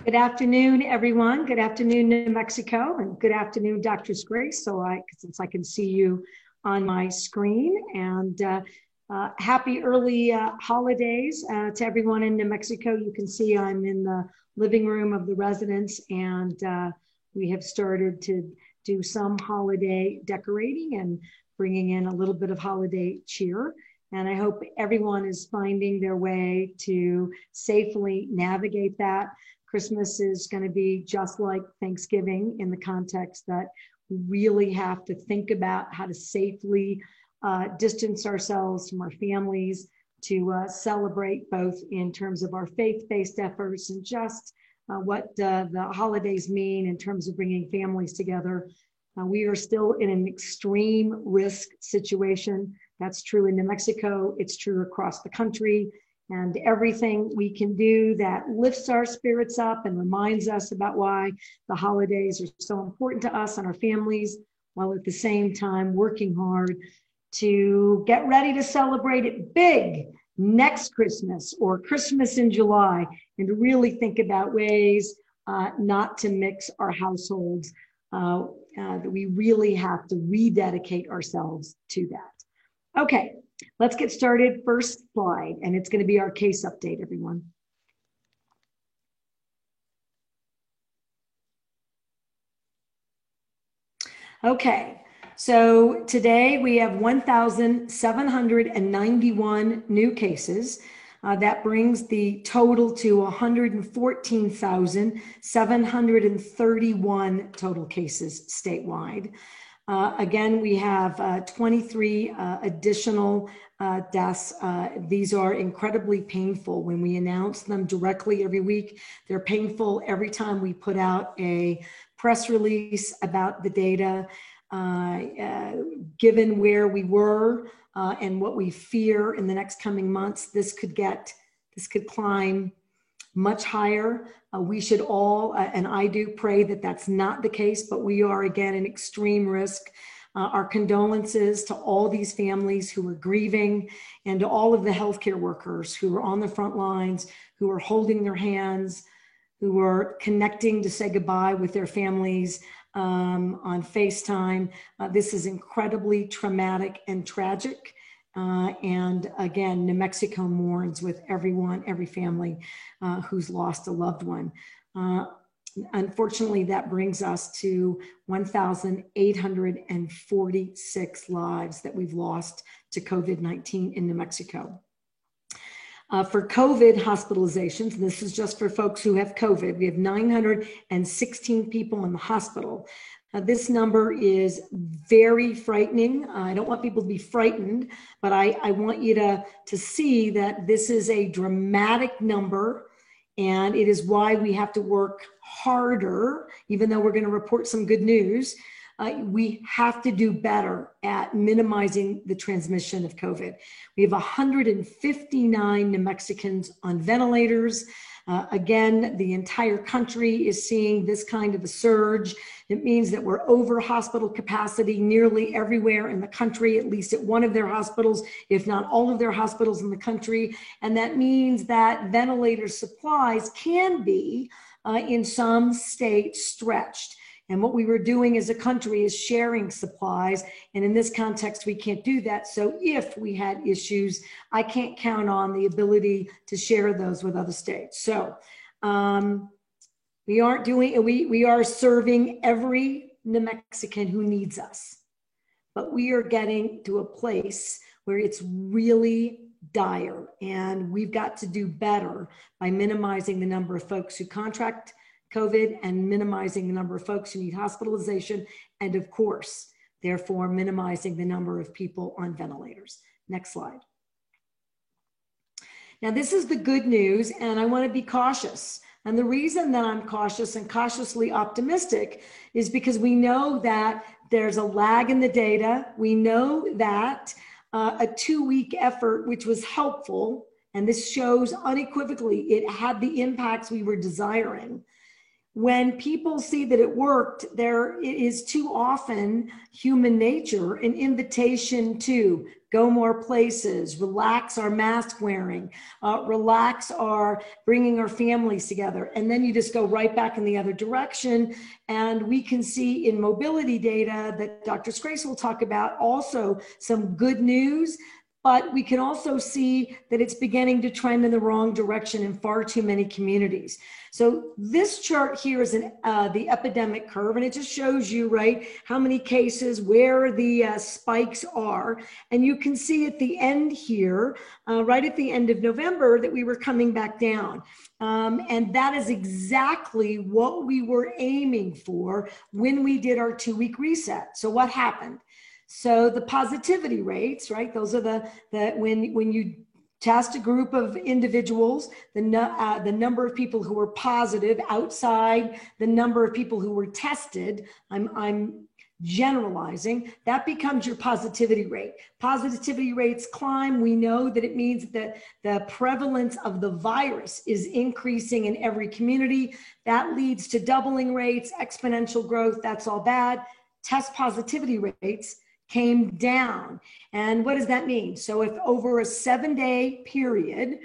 Good afternoon, everyone. Good afternoon, New Mexico, and good afternoon, Dr. Grace. Since I can see you on my screen, and happy early holidays to everyone in New Mexico. You can see I'm in the living room of the residence, and we have started to do some holiday decorating and bringing in a little bit of holiday cheer. And I hope everyone is finding their way to safely navigate that. Christmas is going to be just like Thanksgiving in the context that we really have to think about how to safely distance ourselves from our families, to celebrate both in terms of our faith-based efforts and just what the holidays mean in terms of bringing families together. We are still in an extreme risk situation. That's true in New Mexico. It's true across the country. And everything we can do that lifts our spirits up and reminds us about why the holidays are so important to us and our families, while at the same time working hard to get ready to celebrate it big next Christmas or Christmas in July, and to really think about ways not to mix our households. That we really have to rededicate ourselves to that. Okay. Let's get started. First slide, and it's going to be our case update, everyone. Okay, so today we have 1,791 new cases. That brings the total to 114,731 total cases statewide. Again, we have 23 additional deaths. These are incredibly painful when we announce them directly every week. They're painful every time we put out a press release about the data. Given where we were and what we fear in the next coming months, this could climb much higher. We should all, and I do pray that that's not the case, but we are again in extreme risk. Our condolences to all these families who are grieving, and to all of the healthcare workers who are on the front lines, who are holding their hands, who are connecting to say goodbye with their families on FaceTime. This is incredibly traumatic and tragic. And again, New Mexico mourns with everyone, every family who's lost a loved one. Unfortunately, that brings us to 1,846 lives that we've lost to COVID-19 in New Mexico. For COVID hospitalizations, and this is just for folks who have COVID, we have 916 people in the hospital. This number is very frightening. I don't want people to be frightened, but I want you to see that this is a dramatic number, and it is why we have to work harder, even though we're going to report some good news. We have to do better at minimizing the transmission of COVID. We have 159 New Mexicans on ventilators. Again, the entire country is seeing this kind of a surge. It means that we're over hospital capacity nearly everywhere in the country, at least at one of their hospitals, if not all of their hospitals in the country. And that means that ventilator supplies can be, in some states, stretched. And what we were doing as a country is sharing supplies. And in this context, we can't do that. So if we had issues, I can't count on the ability to share those with other states. So we are serving every New Mexican who needs us. But we are getting to a place where it's really dire. And we've got to do better by minimizing the number of folks who contract COVID and minimizing the number of folks who need hospitalization, and of course, therefore, minimizing the number of people on ventilators. Next slide. Now, this is the good news, and I want to be cautious. And the reason that I'm cautious and cautiously optimistic is because we know that there's a lag in the data. We know that a 2-week effort, which was helpful, and this shows unequivocally it had the impacts we were desiring. when people see that it worked, there is too often human nature, an invitation to go more places, relax our mask wearing, relax our bringing our families together. And then you just go right back in the other direction. And we can see in mobility data that Dr. Scrace will talk about also some good news, but we can also see that it's beginning to trend in the wrong direction in far too many communities. So this chart here is the epidemic curve, and it just shows you, right, how many cases, where the spikes are. And you can see at the end here, right at the end of November, that we were coming back down. And that is exactly what we were aiming for when we did our 2-week reset. So what happened? So the positivity rates, right? Those are when you test a group of individuals, the number of people who were positive outside the number of people who were tested, I'm generalizing, that becomes your positivity rate. Positivity rates climb. We know that it means that the prevalence of the virus is increasing in every community. That leads to doubling rates, exponential growth. That's all bad. Test positivity rates came down. And what does that mean? So if over a 7-day period,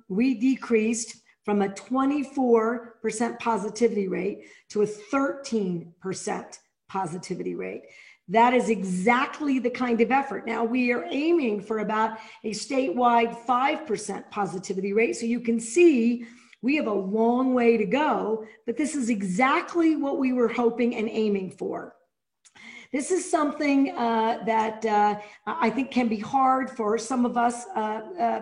we decreased from a 24% positivity rate to a 13% positivity rate. That is exactly the kind of effort. Now we are aiming for about a statewide 5% positivity rate. So you can see we have a long way to go, but this is exactly what we were hoping and aiming for. This is something that I think can be hard for some of us,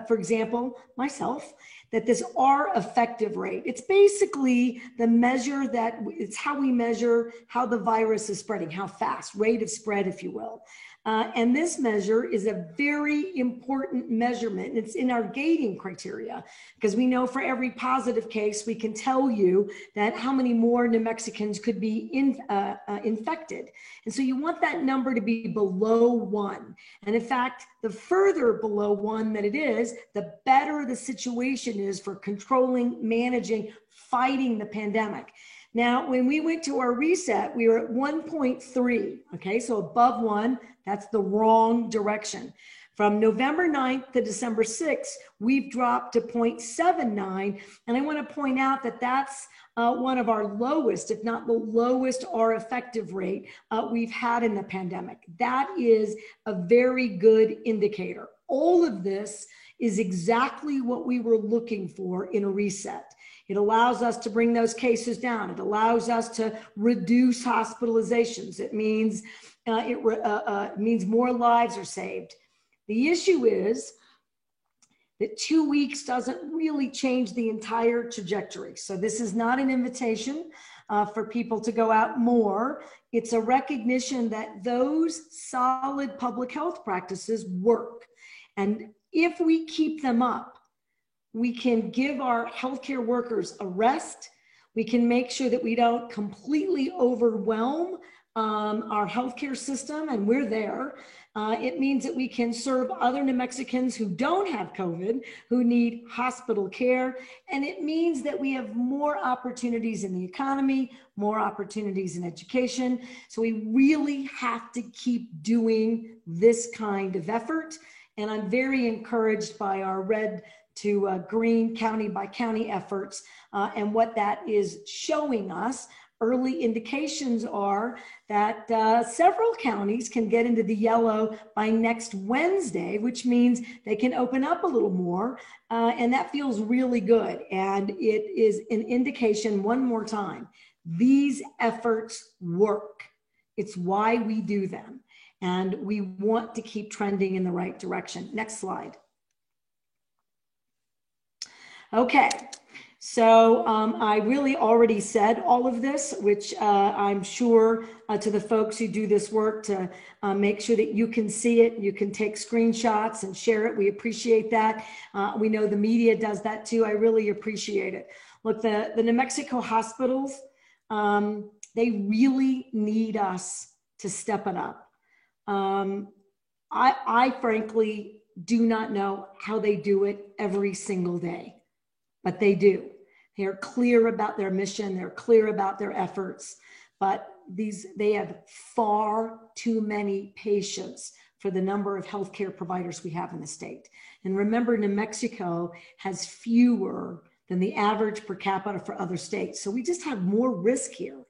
for example, myself, that this R effective rate. It's basically the measure that it's how we measure how the virus is spreading, how fast, rate of spread, if you will. And this measure is a very important measurement. It's in our gating criteria because we know for every positive case, we can tell you that how many more New Mexicans could be infected. And so you want that number to be below 1. And in fact, the further below 1 that it is, the better the situation is for controlling, managing, fighting the pandemic. Now, when we went to our reset, we were at 1.3, okay? So above 1, that's the wrong direction. From November 9th to December 6th, we've dropped to 0.79. And I want to point out that that's one of our lowest, if not the lowest, R effective rate we've had in the pandemic. That is a very good indicator. All of this is exactly what we were looking for in a reset. It allows us to bring those cases down. It allows us to reduce hospitalizations. It means means more lives are saved. The issue is that 2 weeks doesn't really change the entire trajectory. So this is not an invitation for people to go out more. It's a recognition that those solid public health practices work. And if we keep them up, we can give our healthcare workers a rest. We can make sure that we don't completely overwhelm our healthcare system, and we're there. It means that we can serve other New Mexicans who don't have COVID, who need hospital care. And it means that we have more opportunities in the economy, more opportunities in education. So we really have to keep doing this kind of effort. And I'm very encouraged by our red to green county by county efforts and what that is showing us. Early indications are that several counties can get into the yellow by next Wednesday, which means they can open up a little more. And that feels really good. And it is an indication, one more time, these efforts work. It's why we do them. And we want to keep trending in the right direction. Next slide. Okay, so I really already said all of this, which I'm sure to the folks who do this work to make sure that you can see it, you can take screenshots and share it. We appreciate that. We know the media does that too. I really appreciate it. Look, the New Mexico hospitals, they really need us to step it up. I frankly do not know how they do it every single day. But they do. They are clear about their mission. They're clear about their efforts, but they have far too many patients for the number of healthcare providers we have in the state. And remember, New Mexico has fewer than the average per capita for other states. So we just have more risk here.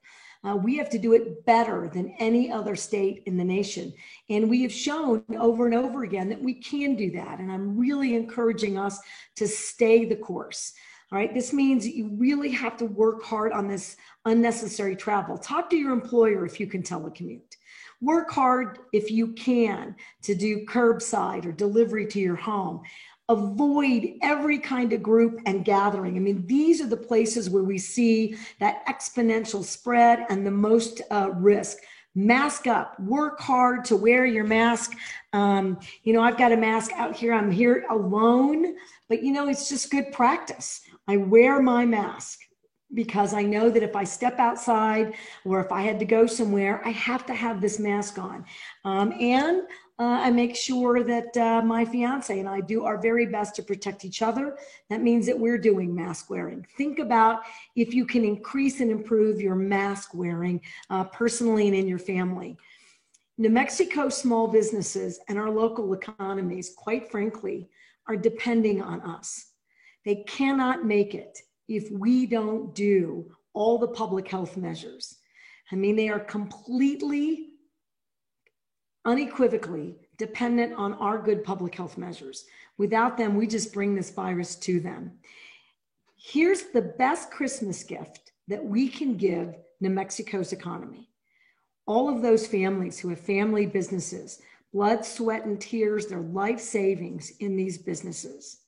We have to do it better than any other state in the nation. And we have shown over and over again that we can do that. And I'm really encouraging us to stay the course. All right, this means you really have to work hard on this unnecessary travel. Talk to your employer if you can telecommute. Work hard if you can to do curbside or delivery to your home. Avoid every kind of group and gathering. I mean, these are the places where we see that exponential spread and the most risk. Mask up, work hard to wear your mask. I've got a mask out here. I'm here alone, but it's just good practice. I wear my mask because I know that if I step outside or if I had to go somewhere, I have to have this mask on. I make sure that my fiance and I do our very best to protect each other. That means that we're doing mask wearing. Think about if you can increase and improve your mask wearing personally and in your family. New Mexico small businesses and our local economies, quite frankly, are depending on us. They cannot make it if we don't do all the public health measures. I mean, they are completely, unequivocally dependent on our good public health measures. Without them, we just bring this virus to them. Here's the best Christmas gift that we can give New Mexico's economy. All of those families who have family businesses, blood, sweat, and tears, their life savings in these businesses.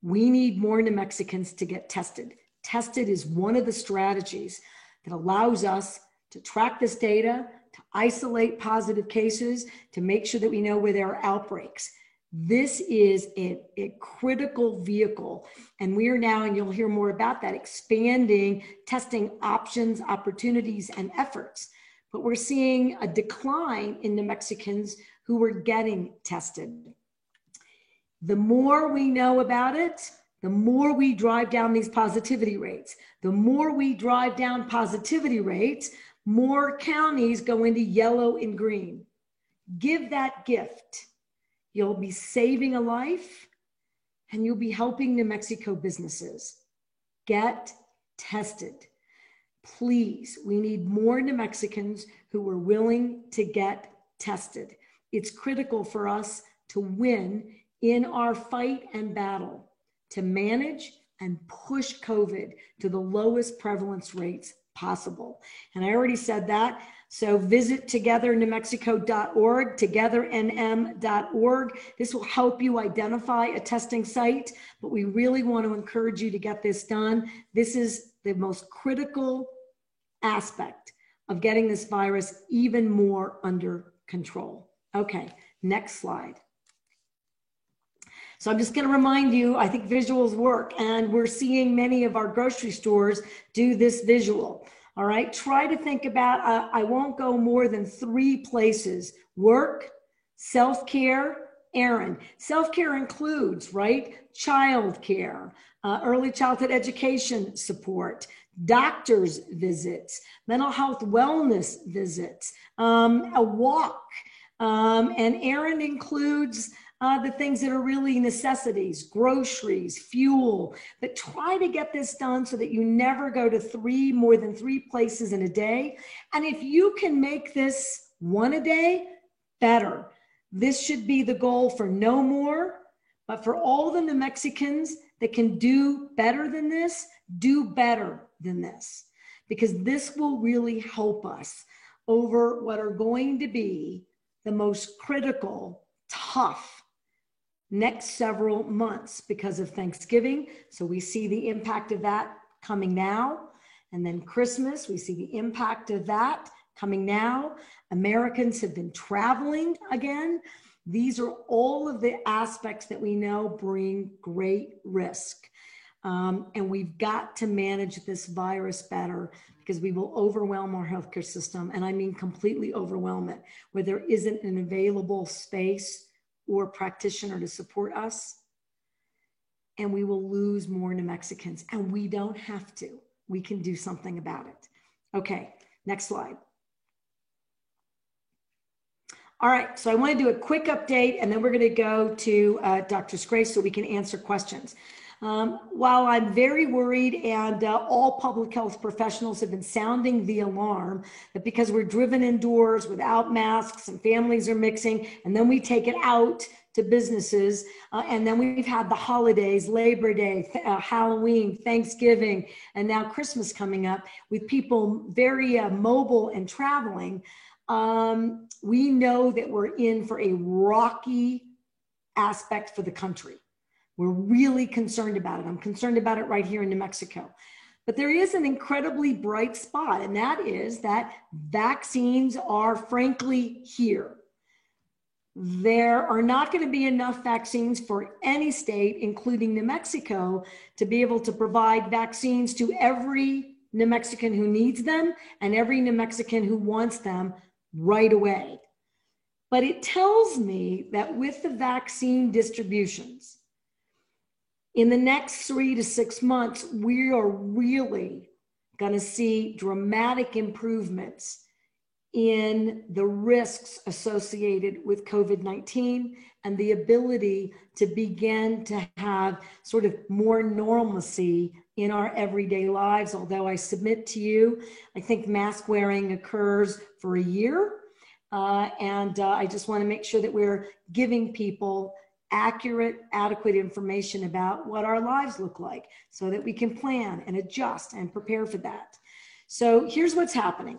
We need more New Mexicans to get tested. Tested is one of the strategies that allows us to track this data, to isolate positive cases, to make sure that we know where there are outbreaks. This is a critical vehicle. And we are now, and you'll hear more about that, expanding testing options, opportunities, and efforts. But we're seeing a decline in New Mexicans who are getting tested. The more we know about it, the more we drive down these positivity rates. The more we drive down positivity rates, more counties go into yellow and green. Give that gift. You'll be saving a life and you'll be helping New Mexico businesses. Get tested. Please, we need more New Mexicans who are willing to get tested. It's critical for us to win in our fight and battle to manage and push COVID to the lowest prevalence rates possible. And I already said that. So visit togethernewmexico.org, togethernm.org. This will help you identify a testing site, but we really want to encourage you to get this done. This is the most critical aspect of getting this virus even more under control. Okay, next slide. So I'm just going to remind you, I think visuals work, and we're seeing many of our grocery stores do this visual. All right, try to think about, I won't go more than 3 places: work, self-care, errand. Self-care includes, right, childcare, early childhood education support, doctor's visits, mental health wellness visits, a walk, and errand includes the things that are really necessities, groceries, fuel, but try to get this done so that you never go to more than 3 places in a day. And if you can make this 1 a day, better. This should be the goal for no more, but for all the New Mexicans that can do better than this, do better than this, because this will really help us over what are going to be the most critical, tough next several months because of Thanksgiving. So we see the impact of that coming now. And then Christmas, we see the impact of that coming now. Americans have been traveling again. These are all of the aspects that we know bring great risk. And we've got to manage this virus better because we will overwhelm our healthcare system. And I mean completely overwhelm it, where there isn't an available space or practitioner to support us. and we will lose more New Mexicans, and we don't have to. We can do something about it. Okay, next slide. All right, so I want to do a quick update, and then we're going to go to Dr. Grace so we can answer questions. While I'm very worried, and all public health professionals have been sounding the alarm that because we're driven indoors without masks and families are mixing, and then we take it out to businesses, and then we've had the holidays, Labor Day, Halloween, Thanksgiving, and now Christmas coming up with people very mobile and traveling. We know that we're in for a rocky aspect for the country. We're really concerned about it. I'm concerned about it right here in New Mexico. But there is an incredibly bright spot, and that is that vaccines are frankly here. There are not going to be enough vaccines for any state, including New Mexico, to be able to provide vaccines to every New Mexican who needs them and every New Mexican who wants them right away. But it tells me that with the vaccine distributions, in the next 3 to 6 months, we are really going to see dramatic improvements in the risks associated with COVID-19 and the ability to begin to have sort of more normalcy in our everyday lives. Although I submit to you, I think mask wearing occurs for a year. I just want to make sure that we're giving people accurate, adequate information about what our lives look like so that we can plan and adjust and prepare for that. So here's what's happening.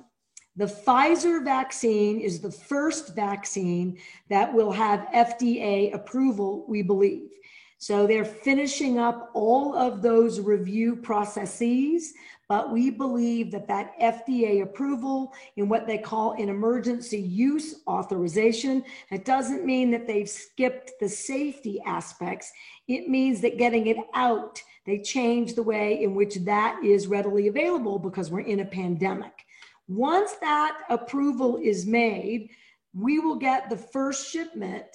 The Pfizer vaccine is the first vaccine that will have FDA approval, we believe. So they're finishing up all of those review processes, but we believe that that FDA approval in what they call an emergency use authorization, it doesn't mean that they've skipped the safety aspects. It means that getting it out, they changed the way in which that is readily available because we're in a pandemic. Once that approval is made, we will get the first shipment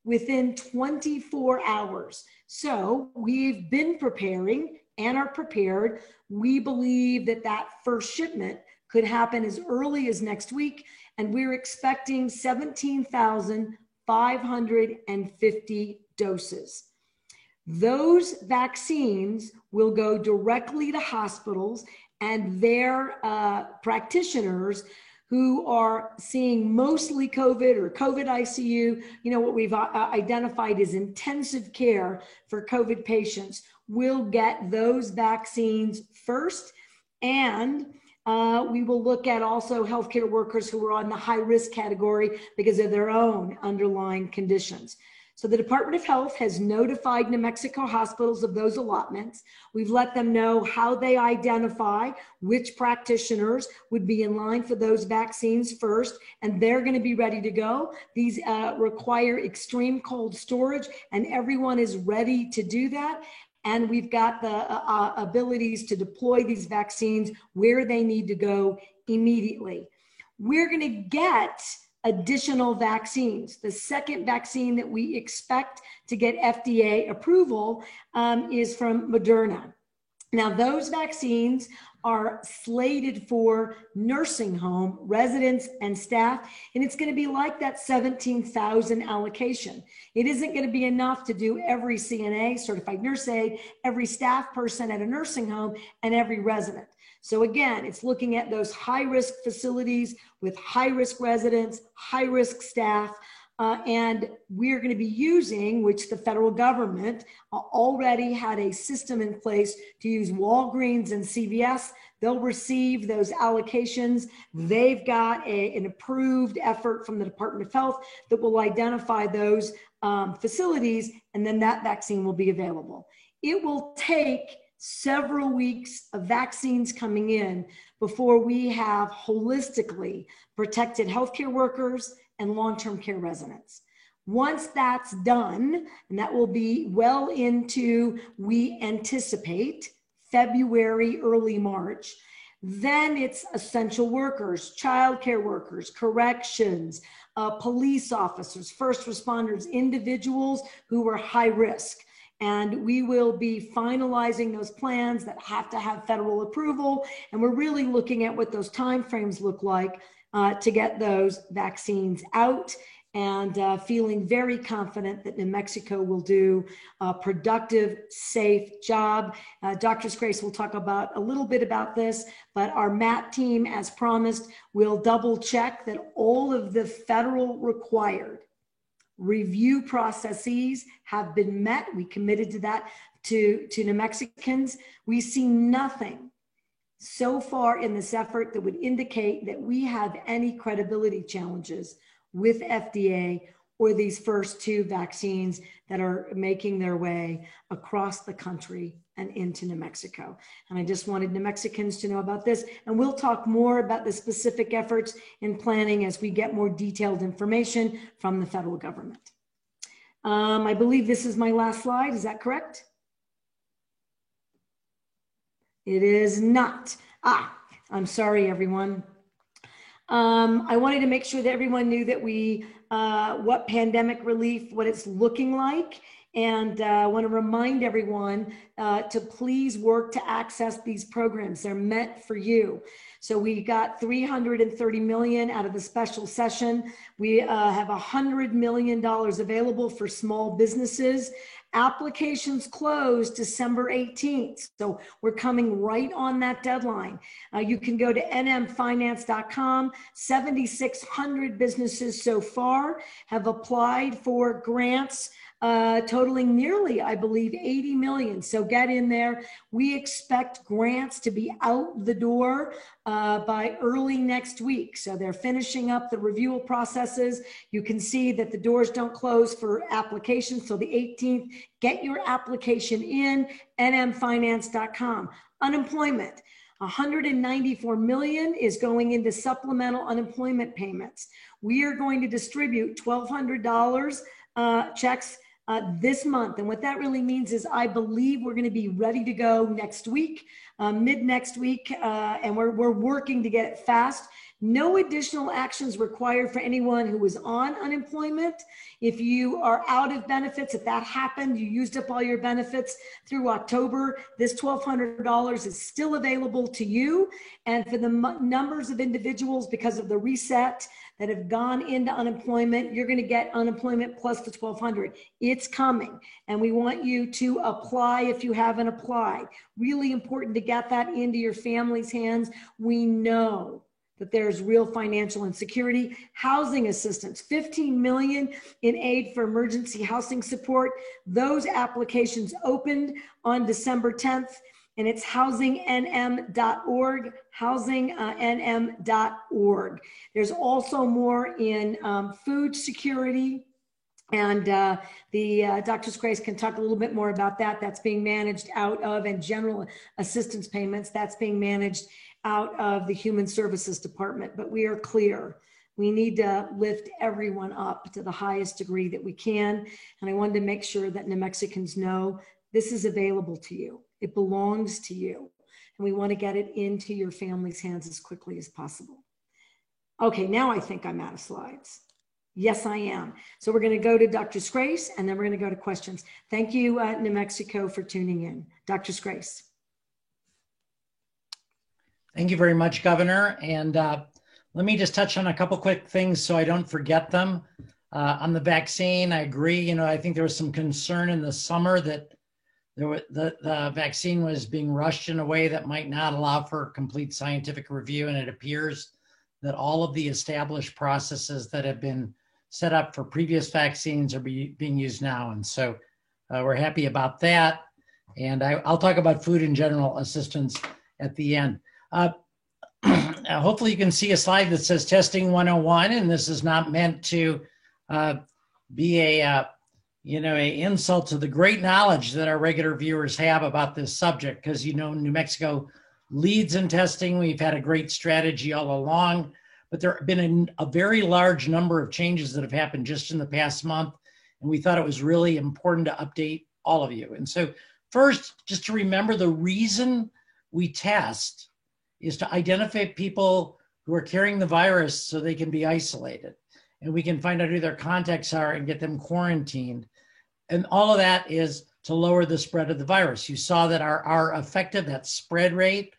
within 24 hours. So we've been preparing and are prepared. We believe that that first shipment could happen as early as next week, and we're expecting 17,550 doses. Those vaccines will go directly to hospitals and their practitioners who are seeing mostly COVID or COVID ICU, what we've identified as intensive care for COVID patients, will get those vaccines first. And we will look at also healthcare workers who are on the high risk category because of their own underlying conditions. So the Department of Health has notified New Mexico hospitals of those allotments. We've let them know how they identify which practitioners would be in line for those vaccines first, and they're going to be ready to go. These require extreme cold storage, and everyone is ready to do that. And we've got the abilities to deploy these vaccines where they need to go immediately. We're going to get additional vaccines. The second vaccine that we expect to get FDA approval is from Moderna. Now, those vaccines are slated for nursing home residents and staff, and it's going to be like that 17,000 allocation. It isn't going to be enough to do every CNA, certified nurse aide, every staff person at a nursing home, and every resident. So again, it's looking at those high-risk facilities with high-risk residents, high-risk staff, and we're going to be using, which the federal government already had a system in place to use Walgreens and CVS. They'll receive those allocations. They've got an approved effort from the Department of Health that will identify those facilities, and then that vaccine will be available. It will take several weeks of vaccines coming in before we have holistically protected healthcare workers and long-term care residents. Once that's done, and that will be well into, we anticipate, February, early March, then it's essential workers, childcare workers, corrections, police officers, first responders, individuals who are high risk. And we will be finalizing those plans that have to have federal approval. And we're really looking at what those timeframes look like to get those vaccines out, and feeling very confident that New Mexico will do a productive, safe job. Dr. Grace will talk about a little bit about this, but our MAT team, as promised, will double check that all of the federal required review processes have been met. We committed to that to New Mexicans. We see nothing so far in this effort that would indicate that we have any credibility challenges with FDA or these first two vaccines that are making their way across the country and into New Mexico. And I just wanted New Mexicans to know about this. And we'll talk more about the specific efforts in planning as we get more detailed information from the federal government. I believe this is my last slide. Is that correct? It is not. I'm sorry, everyone. I wanted to make sure that everyone knew that what pandemic relief, what it's looking like. And I want to remind everyone to please work to access these programs. They're meant for you. So we got $330 million out of the special session. We have $100 million available for small businesses. Applications close December 18th. So we're coming right on that deadline. You can go to nmfinance.com. 7,600 businesses so far have applied for grants totaling nearly, I believe, 80 million. So get in there. We expect grants to be out the door by early next week. So they're finishing up the review processes. You can see that the doors don't close for applications till the 18th. Get your application in, nmfinance.com. Unemployment. 194 million is going into supplemental unemployment payments. We are going to distribute $1,200 checks this month. And what that really means is I believe we're going to be ready to go next week, mid next week, and we're working to get it fast. No additional actions required for anyone who was on unemployment. If you are out of benefits, if that happened, you used up all your benefits through October, this $1,200 is still available to you. And for the numbers of individuals, because of the reset that have gone into unemployment, you're going to get unemployment plus the $1,200. It's coming. And we want you to apply if you haven't applied. Really important to get that into your family's hands. We know that there's real financial insecurity. Housing assistance, 15 million in aid for emergency housing support. Those applications opened on December 10th, and it's housingnm.org, housingnm.org. There's also more in food security, and Dr. Grace can talk a little bit more about that. That's being managed out of, and general assistance payments, that's being managed out of the Human Services Department. But we are clear. We need to lift everyone up to the highest degree that we can. And I wanted to make sure that New Mexicans know this is available to you. It belongs to you. And we want to get it into your family's hands as quickly as possible. Okay, now I think I'm out of slides. Yes, I am. So we're going to go to Dr. Grace, and then we're going to go to questions. Thank you, New Mexico, for tuning in. Dr. Grace. Thank you very much, Governor. And let me just touch on a couple quick things so I don't forget them. On the vaccine, I agree. I think there was some concern in the summer that the vaccine was being rushed in a way that might not allow for complete scientific review. And it appears that all of the established processes that have been set up for previous vaccines are being used now. And so we're happy about that. And I'll talk about food and general assistance at the end. Hopefully you can see a slide that says Testing 101, and this is not meant to be a insult to the great knowledge that our regular viewers have about this subject, because New Mexico leads in testing. We've had a great strategy all along, but there have been a very large number of changes that have happened just in the past month, and we thought it was really important to update all of you. And so first, just to remember, the reason we test is to identify people who are carrying the virus so they can be isolated, and we can find out who their contacts are and get them quarantined. And all of that is to lower the spread of the virus. You saw that our effective, that spread rate,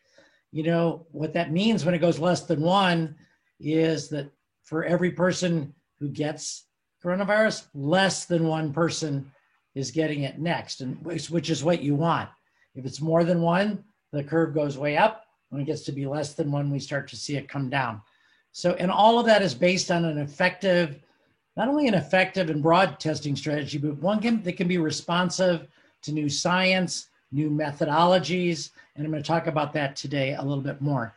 you know, what that means when it goes less than 1 is that for every person who gets coronavirus, less than 1 person is getting it next, and which is what you want. If it's more than 1, the curve goes way up. When it gets to be less than 1, we start to see it come down. So, and all of that is based on an effective, not only an effective and broad testing strategy, but one that can be responsive to new science, new methodologies, and I'm going to talk about that today a little bit more.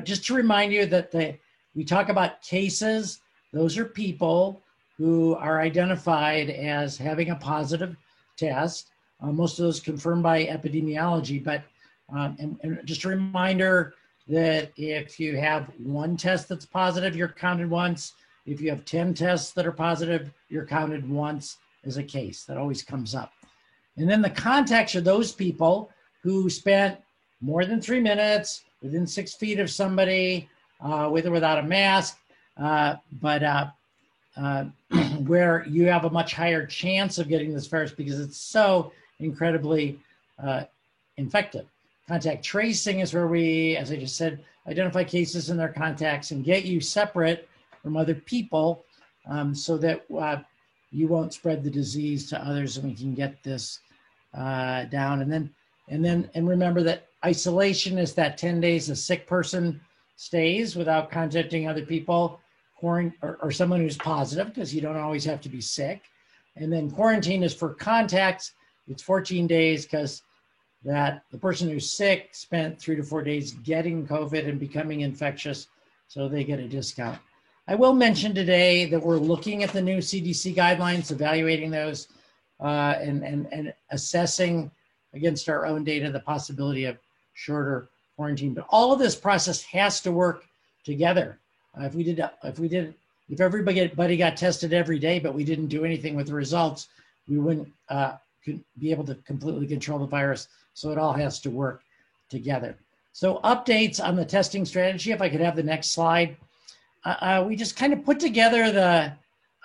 Just to remind you that we talk about cases, those are people who are identified as having a positive test. Most of those confirmed by epidemiology, but and just a reminder that if you have 1 test that's positive, you're counted once. If you have 10 tests that are positive, you're counted once as a case. That always comes up. And then the contacts are those people who spent more than 3 minutes within 6 feet of somebody with or without a mask, but where you have a much higher chance of getting this virus because it's so incredibly infective. Contact tracing is where we, as I just said, identify cases in their contacts and get you separate from other people so that you won't spread the disease to others and we can get this down. And remember that isolation is that 10 days a sick person stays without contacting other people, or someone who's positive, because you don't always have to be sick. And then quarantine is for contacts. It's 14 days because that the person who's sick spent 3 to 4 days getting COVID and becoming infectious, so they get a discount. I will mention today that we're looking at the new CDC guidelines, evaluating those and assessing against our own data the possibility of shorter quarantine. But all of this process has to work together. If everybody got tested every day, but we didn't do anything with the results, we wouldn't be able to completely control the virus. So it all has to work together. So updates on the testing strategy, if I could have the next slide. We just kind of put together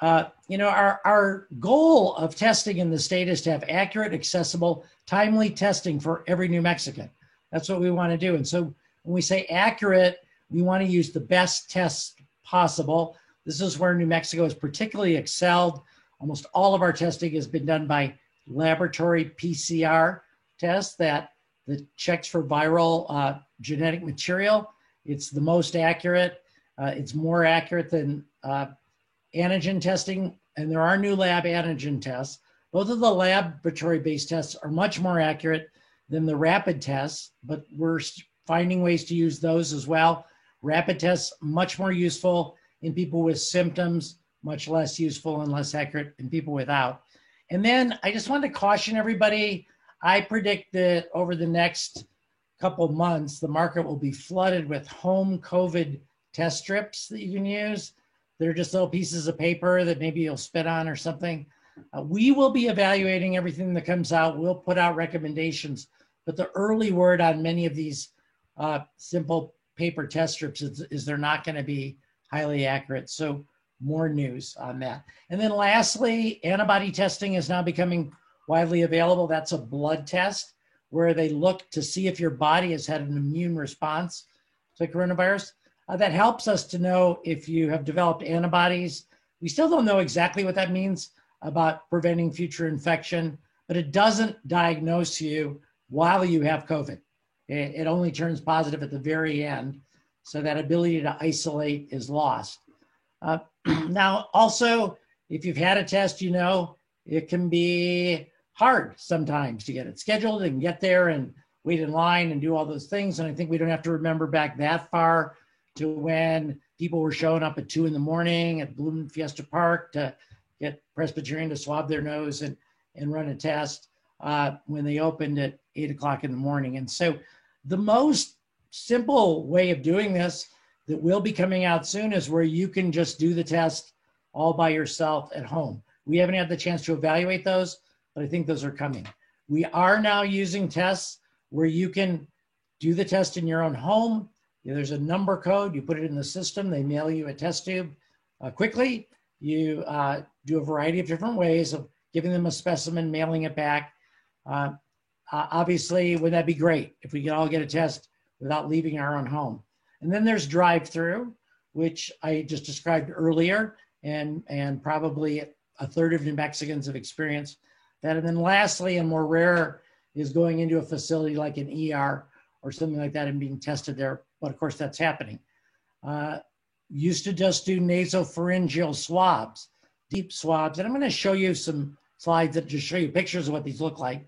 our goal of testing in the state is to have accurate, accessible, timely testing for every New Mexican. That's what we want to do. And so when we say accurate, we want to use the best tests possible. This is where New Mexico has particularly excelled. Almost all of our testing has been done by laboratory PCR tests that checks for viral genetic material. It's the most accurate. It's more accurate than antigen testing, and there are new lab antigen tests. Both of the laboratory-based tests are much more accurate than the rapid tests, but we're finding ways to use those as well. Rapid tests, much more useful in people with symptoms, much less useful and less accurate in people without. And then I just wanted to caution everybody, I predict that over the next couple of months, the market will be flooded with home COVID test strips that you can use. They're just little pieces of paper that maybe you'll spit on or something. We will be evaluating everything that comes out. We'll put out recommendations, but the early word on many of these simple paper test strips is they're not going to be highly accurate. So more news on that. And then lastly, antibody testing is now becoming widely available. That's a blood test where they look to see if your body has had an immune response to coronavirus. That helps us to know if you have developed antibodies. We still don't know exactly what that means about preventing future infection, but it doesn't diagnose you while you have COVID. It only turns positive at the very end. So that ability to isolate is lost. Now, also, if you've had a test, you know, it can be hard sometimes to get it scheduled and get there and wait in line and do all those things. And I think we don't have to remember back that far to when people were showing up at 2 a.m. at Bloom Fiesta Park to get Presbyterian to swab their nose and run a test when they opened at 8 o'clock in the morning. And so the most simple way of doing this that will be coming out soon is where you can just do the test all by yourself at home. We haven't had the chance to evaluate those, but I think those are coming. We are now using tests where you can do the test in your own home. There's a number code, you put it in the system, they mail you a test tube quickly. You do a variety of different ways of giving them a specimen, mailing it back. Obviously, wouldn't that be great if we could all get a test without leaving our own home? And then there's drive-through, which I just described earlier, and probably a third of New Mexicans have experienced that. And then lastly, and more rare, is going into a facility like an ER or something like that and being tested there. But of course, that's happening. Used to just do nasopharyngeal swabs, deep swabs. And I'm going to show you some slides that just show you pictures of what these look like.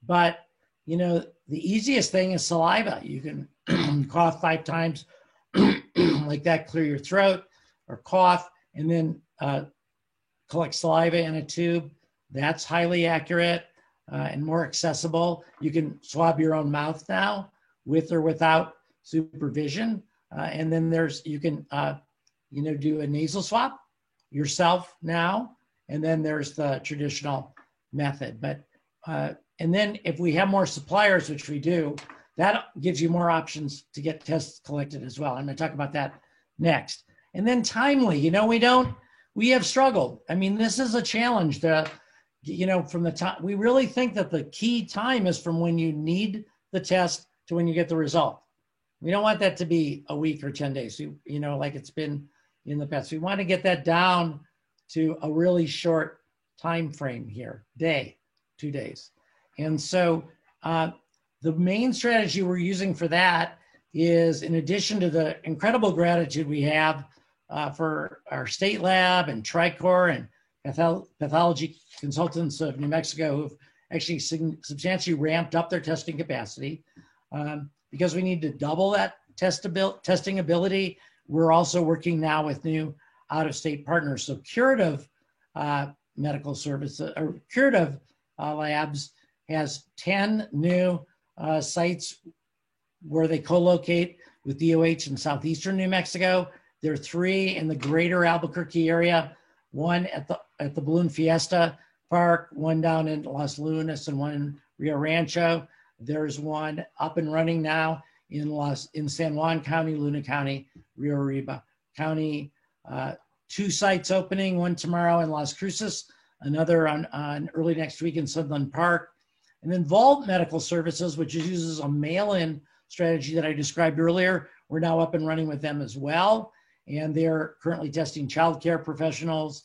But, you know, the easiest thing is saliva. You can cough 5 times like that, clear your throat, or cough, and then collect saliva in a tube. That's highly accurate and more accessible. You can swab your own mouth now with or without supervision. And then you can, you know, do a nasal swab yourself now. And then there's the traditional method. But, and then if we have more suppliers, which we do, that gives you more options to get tests collected as well. I'm going to talk about that next. And then timely, you know, we have struggled. I mean, this is a challenge that, you know, from the time, we really think that the key time is from when you need the test to when you get the result. We don't want that to be a week or 10 days, you know, like it's been in the past. We want to get that down to a really short time frame here, 2 days. And so the main strategy we're using for that is, in addition to the incredible gratitude we have for our state lab and TriCor and pathology consultants of New Mexico, who've actually substantially ramped up their testing capacity. Because we need to double that testing ability, we're also working now with new out-of-state partners. So Curative Medical Services, or Curative Labs, has 10 new sites where they co-locate with DOH in southeastern New Mexico. There are 3 in the greater Albuquerque area, 1 at the Balloon Fiesta Park, 1 down in Los Lunas, and 1 in Rio Rancho. There's 1 up and running now in San Juan County, Luna County, Rio Arriba County. 2 sites opening, 1 tomorrow in Las Cruces, another on early next week in Sunland Park. And then Vault Medical Services, which uses a mail-in strategy that I described earlier. We're now up and running with them as well. And they're currently testing childcare professionals,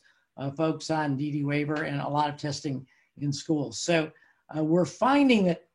folks on DD waiver, and a lot of testing in schools. So we're finding that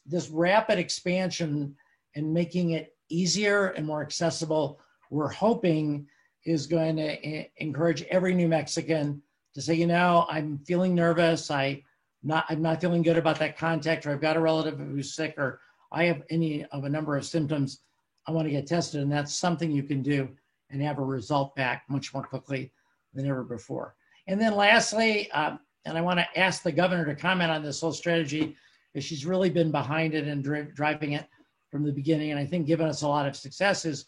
this rapid expansion and making it easier and more accessible, we're hoping is going to encourage every New Mexican to say, you know, I'm feeling nervous, I'm not feeling good about that contact, or I've got a relative who's sick, or I have any of a number of symptoms, I want to get tested. And that's something you can do and have a result back much more quickly than ever before. And then lastly, and I want to ask the governor to comment on this whole strategy, because she's really been behind it and driving it from the beginning. And I think given us a lot of successes.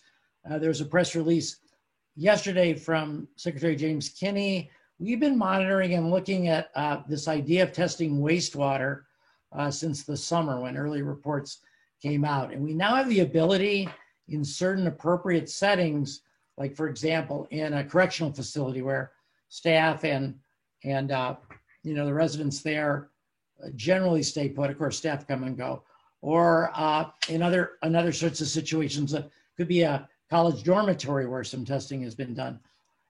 There was a press release yesterday from Secretary James Kinney. We've been monitoring and looking at this idea of testing wastewater since the summer when early reports came out. And we now have the ability in certain appropriate settings, like for example, in a correctional facility where staff and you know, the residents there generally stay put. Of course, staff come and go. Or in other sorts of situations, it could be a college dormitory where some testing has been done.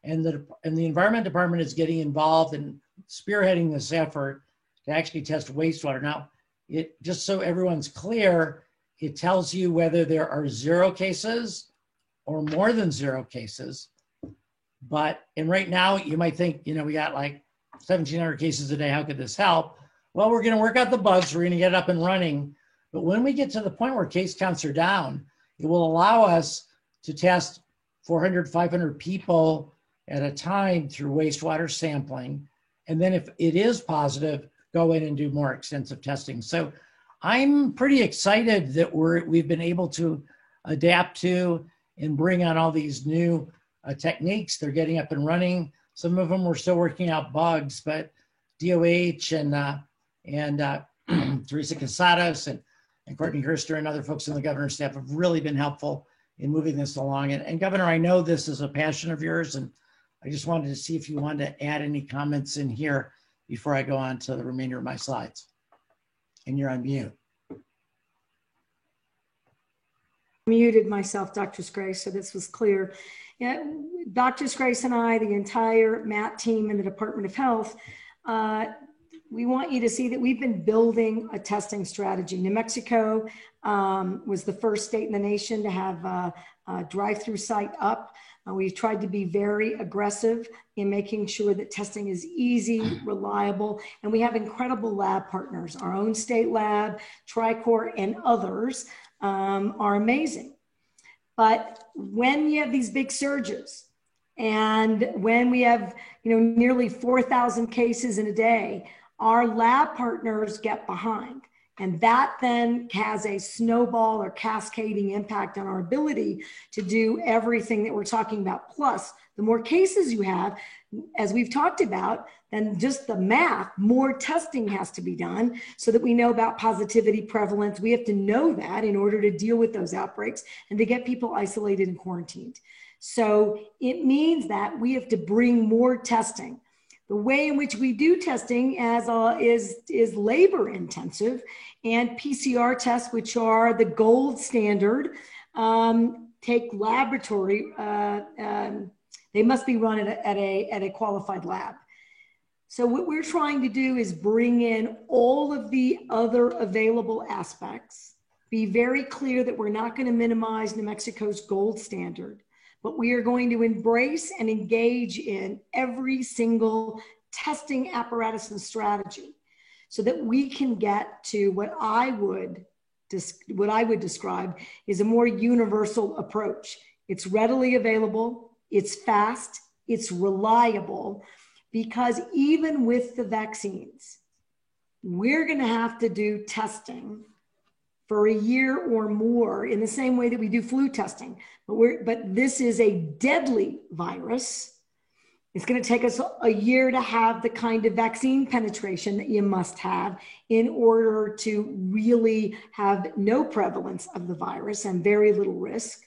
And the Environment Department is getting involved in spearheading this effort to actually test wastewater. Now, it just so everyone's clear, it tells you whether there are 0 cases or more than 0 cases. And right now, you might think, you know, we got like 1,700 cases a day. How could this help? Well, we're going to work out the bugs. We're going to get it up and running. But when we get to the point where case counts are down, it will allow us to test 400, 500 people at a time through wastewater sampling. And then if it is positive, go in and do more extensive testing. So I'm pretty excited that we've been able to adapt to and bring on all these new techniques. They're getting up and running. Some of them we're still working out bugs, but DOH and Teresa Casados and Courtney Herster and other folks in the governor's staff have really been helpful in moving this along. And Governor, I know this is a passion of yours, and I just wanted to see if you wanted to add any comments in here before I go on to the remainder of my slides. and you're on mute. Muted myself, Dr. Grace, so this was clear. Yeah, Dr. Grace and I, the entire MAT team in the Department of Health, we want you to see that we've been building a testing strategy. New Mexico was the first state in the nation to have a drive-through site up. We've tried to be very aggressive in making sure that testing is easy, reliable, and we have incredible lab partners. Our own state lab, TriCor, and others are amazing. But when you have these big surges, and when we have nearly 4,000 cases in a day, our lab partners get behind. And that then has a snowball or cascading impact on our ability to do everything that we're talking about. Plus, the more cases you have, as we've talked about, then just the math, more testing has to be done so that we know about positivity prevalence. We have to know that in order to deal with those outbreaks and to get people isolated and quarantined. So it means that we have to bring more testing. The way in which we do testing is labor intensive, and PCR tests, which are the gold standard, take laboratory, they must be run at a qualified lab. So what we're trying to do is bring in all of the other available aspects, be very clear that we're not going to minimize New Mexico's gold standard, but we are going to embrace and engage in every single testing apparatus and strategy so that we can get to what I would describe is a more universal approach. It's readily available, it's fast, it's reliable, because even with the vaccines, we're going to have to do testing for a year or more in the same way that we do flu testing. But this is a deadly virus. It's going to take us a year to have the kind of vaccine penetration that you must have in order to really have no prevalence of the virus and very little risk.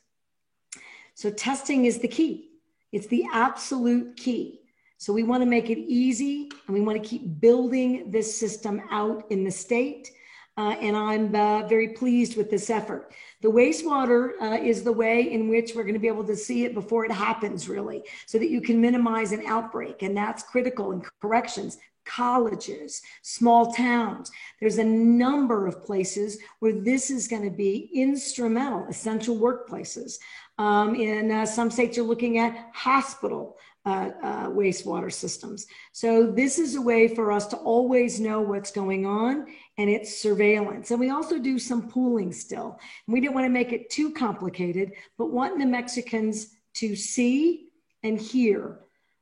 So testing is the key. It's the absolute key. So we want to make it easy, and we want to keep building this system out in the state. And I'm very pleased with this effort. The wastewater is the way in which we're going to be able to see it before it happens, really, so that you can minimize an outbreak. And that's critical in corrections, colleges, small towns. There's a number of places where this is going to be instrumental, essential workplaces. In some states, you're looking at hospital wastewater systems. So this is a way for us to always know what's going on, and it's surveillance. And we also do some pooling still. And we didn't want to make it too complicated, but want New Mexicans to see and hear.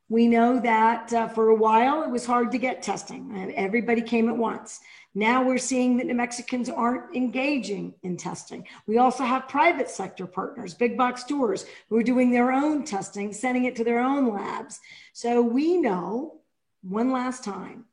We know that for a while, it was hard to get testing. Everybody came at once. Now we're seeing that New Mexicans aren't engaging in testing. We also have private sector partners, big box stores, who are doing their own testing, sending it to their own labs. So we know, one last time,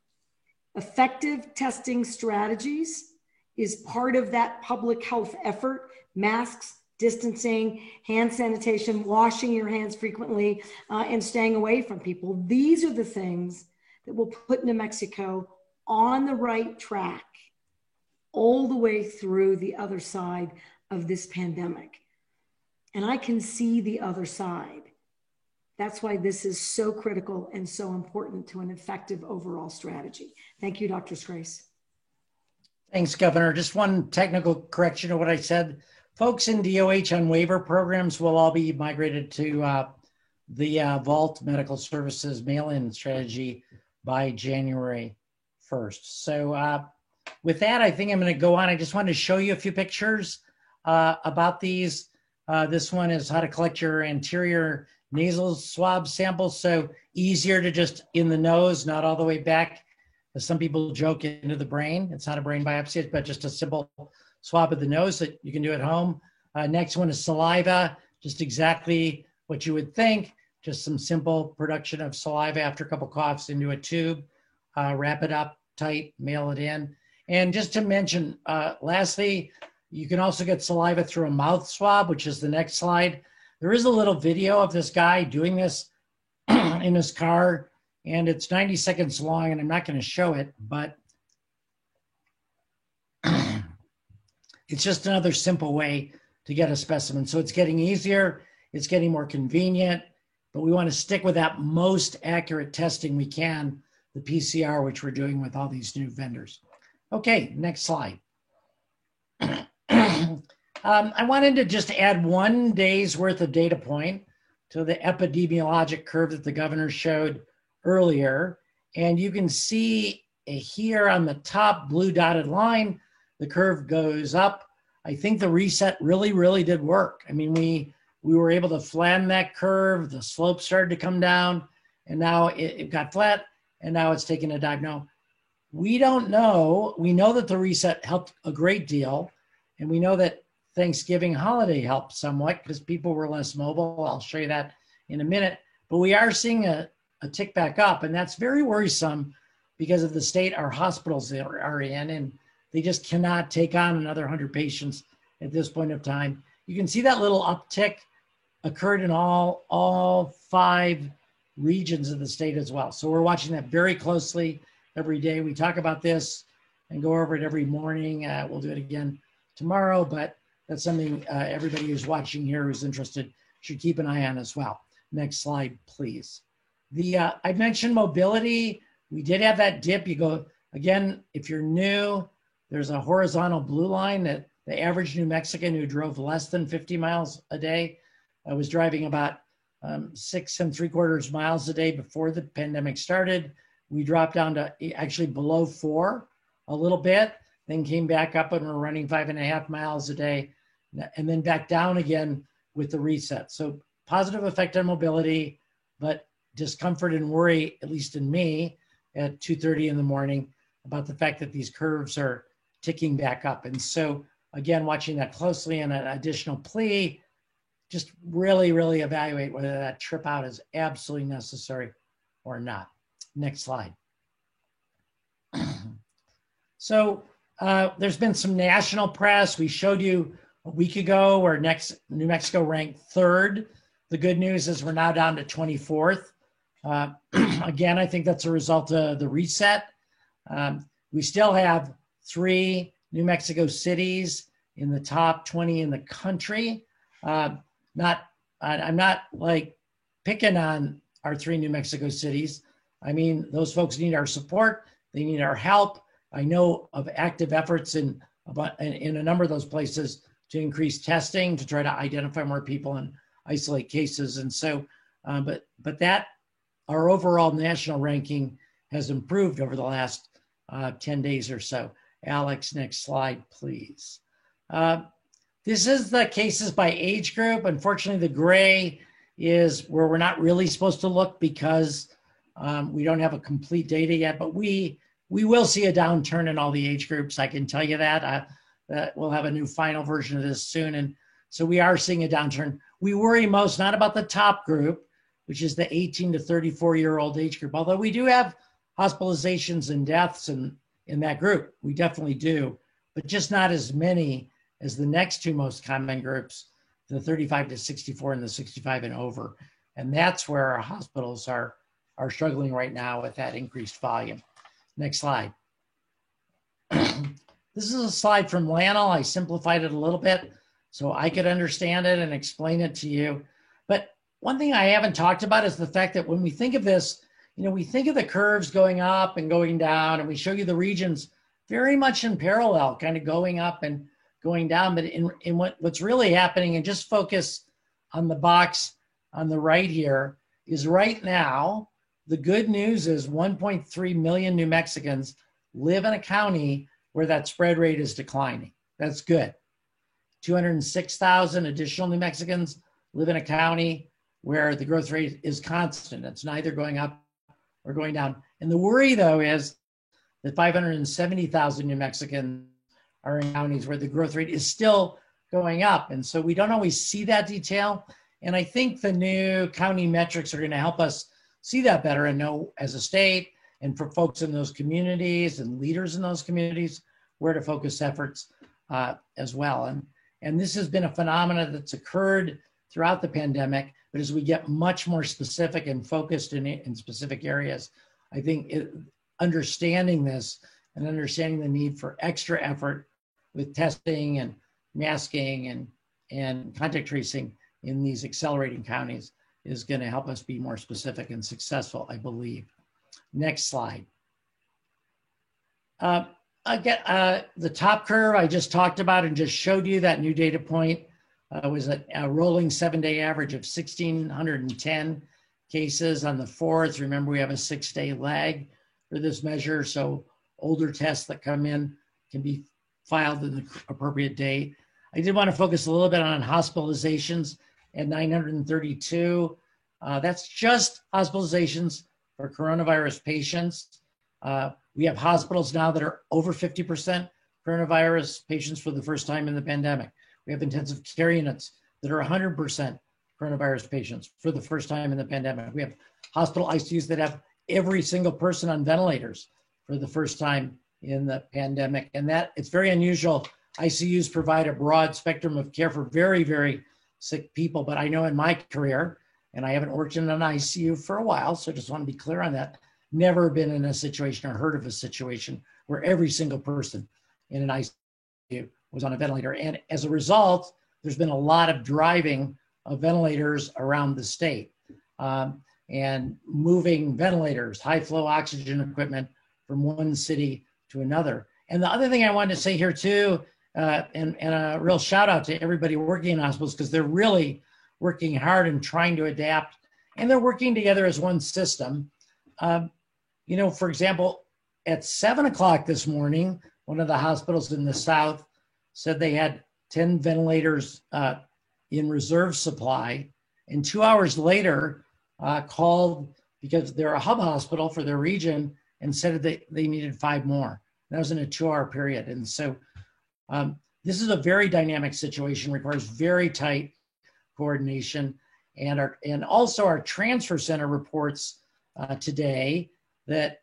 effective testing strategies is part of that public health effort. Masks, distancing, hand sanitation, washing your hands frequently, and staying away from people. These are the things that will put New Mexico on the right track all the way through the other side of this pandemic. And I can see the other side. That's why this is so critical and so important to an effective overall strategy. Thank you, Dr. Grace. Thanks, Governor. Just one technical correction of what I said. Folks in DOH on waiver programs will all be migrated to the Vault Medical Services mail-in strategy by January 1st. So with that, I think I'm going to go on. I just wanted to show you a few pictures about these. This one is how to collect your anterior nasal swab samples. So easier to just in the nose, not all the way back, as some people joke, into the brain. It's not a brain biopsy, but just a simple swab of the nose that you can do at home. Next one is saliva, just exactly what you would think, just some simple production of saliva after a couple coughs into a tube, wrap it up tight, mail it in. And just to mention, lastly, you can also get saliva through a mouth swab, which is the next slide. There is a little video of this guy doing this in his car, and it's 90 seconds long, and I'm not going to show it, but it's just another simple way to get a specimen. So it's getting easier, it's getting more convenient, but we want to stick with that most accurate testing we can, the PCR, which we're doing with all these new vendors. Okay, next slide. I wanted to just add 1 day's worth of data point to the epidemiologic curve that the governor showed earlier. And you can see here on the top blue dotted line, the curve goes up. I think the reset really did work. I mean, we were able to flatten that curve. The slope started to come down, and now it got flat, and now it's taking a dive. Now, we don't know. We know that the reset helped a great deal, and we know that Thanksgiving holiday helped somewhat because people were less mobile. I'll show you that in a minute. But we are seeing a tick back up, and that's very worrisome because of the state our hospitals are in, and they just cannot take on another 100 patients at this point of time. You can see that little uptick occurred in all 5 regions of the state as well. So we're watching that very closely every day. We talk about this and go over it every morning. We'll do it again tomorrow, but that's something everybody who's watching here who's interested should keep an eye on as well. Next slide, please. I mentioned mobility. We did have that dip. You go, again, if you're new, there's a horizontal blue line that the average New Mexican who drove less than 50 miles a day was driving about 6 3/4 miles a day before the pandemic started. We dropped down to actually below 4 a little bit, then came back up and we're running 5.5 miles a day, and then back down again with the reset. So positive effect on mobility, but discomfort and worry, at least in me, at 2:30 in the morning about the fact that these curves are ticking back up. And so again, watching that closely and an additional plea, just really evaluate whether that trip out is absolutely necessary or not. Next slide. So there's been some national press. We showed you a week ago where New Mexico ranked 3rd. The good news is we're now down to 24th. Again, I think that's a result of the reset. We still have 3 New Mexico cities in the top 20 in the country. I'm not like picking on our 3 New Mexico cities. I mean, those folks need our support. They need our help. I know of active efforts in a number of those places to increase testing, to try to identify more people and isolate cases. And so, but that our overall national ranking has improved over the last 10 days or so. Alex, next slide, please. This is the cases by age group. Unfortunately, the gray is where we're not really supposed to look because we don't have a complete data yet, but we will see a downturn in all the age groups. I can tell you that. We'll have a new final version of this soon. And so we are seeing a downturn. We worry most not about the top group, which is the 18 to 34-year-old age group, although we do have hospitalizations and deaths in that group. We definitely do, but just not as many as the next 2 most common groups, the 35 to 64 and the 65 and over. And that's where our hospitals are struggling right now with that increased volume. Next slide. This is a slide from Lannel. I simplified it a little bit so I could understand it and explain it to you. But one thing I haven't talked about is the fact that when we think of this, we think of the curves going up and going down, and we show you the regions very much in parallel, kind of going up and going down. But in what's really happening, and just focus on the box on the right here, is right now, the good news is 1.3 million New Mexicans live in a county where that spread rate is declining. That's good. 206,000 additional New Mexicans live in a county where the growth rate is constant. It's neither going up or going down. And the worry, though, is that 570,000 New Mexicans are in counties where the growth rate is still going up. And so we don't always see that detail. And I think the new county metrics are going to help us see that better and know as a state and for folks in those communities and leaders in those communities where to focus efforts as well. And this has been a phenomenon that's occurred throughout the pandemic, but as we get much more specific and focused in specific areas, I think understanding this and understanding the need for extra effort with testing and masking and contact tracing in these accelerating counties is going to help us be more specific and successful, I believe. Next slide. Again, the top curve I just talked about and just showed you that new data point was a rolling 7-day average of 1,610 cases on the 4th. Remember, we have a 6-day lag for this measure, so older tests that come in can be filed in the appropriate date. I did want to focus a little bit on hospitalizations at 932. That's just hospitalizations for coronavirus patients. We have hospitals now that are over 50% coronavirus patients for the first time in the pandemic. We have intensive care units that are 100% coronavirus patients for the first time in the pandemic. We have hospital ICUs that have every single person on ventilators for the first time in the pandemic. And that it's very unusual. ICUs provide a broad spectrum of care for very, very sick people. But I know in my career, and I haven't worked in an ICU for a while, so I just want to be clear on that, never been in a situation or heard of a situation where every single person in an ICU was on a ventilator. And as a result, there's been a lot of driving of ventilators around the state and moving ventilators, high flow oxygen equipment from one city to another. And the other thing I wanted to say here too, and a real shout out to everybody working in hospitals, because they're really working hard and trying to adapt, and they're working together as one system. You know, for example, at 7 o'clock this morning, one of the hospitals in the South said they had 10 ventilators in reserve supply, and 2 hours later called, because they're a hub hospital for their region, and said that they needed 5 more. That was in a 2-hour period. And so this is a very dynamic situation, requires very tight coordination. And also our transfer center reports today that,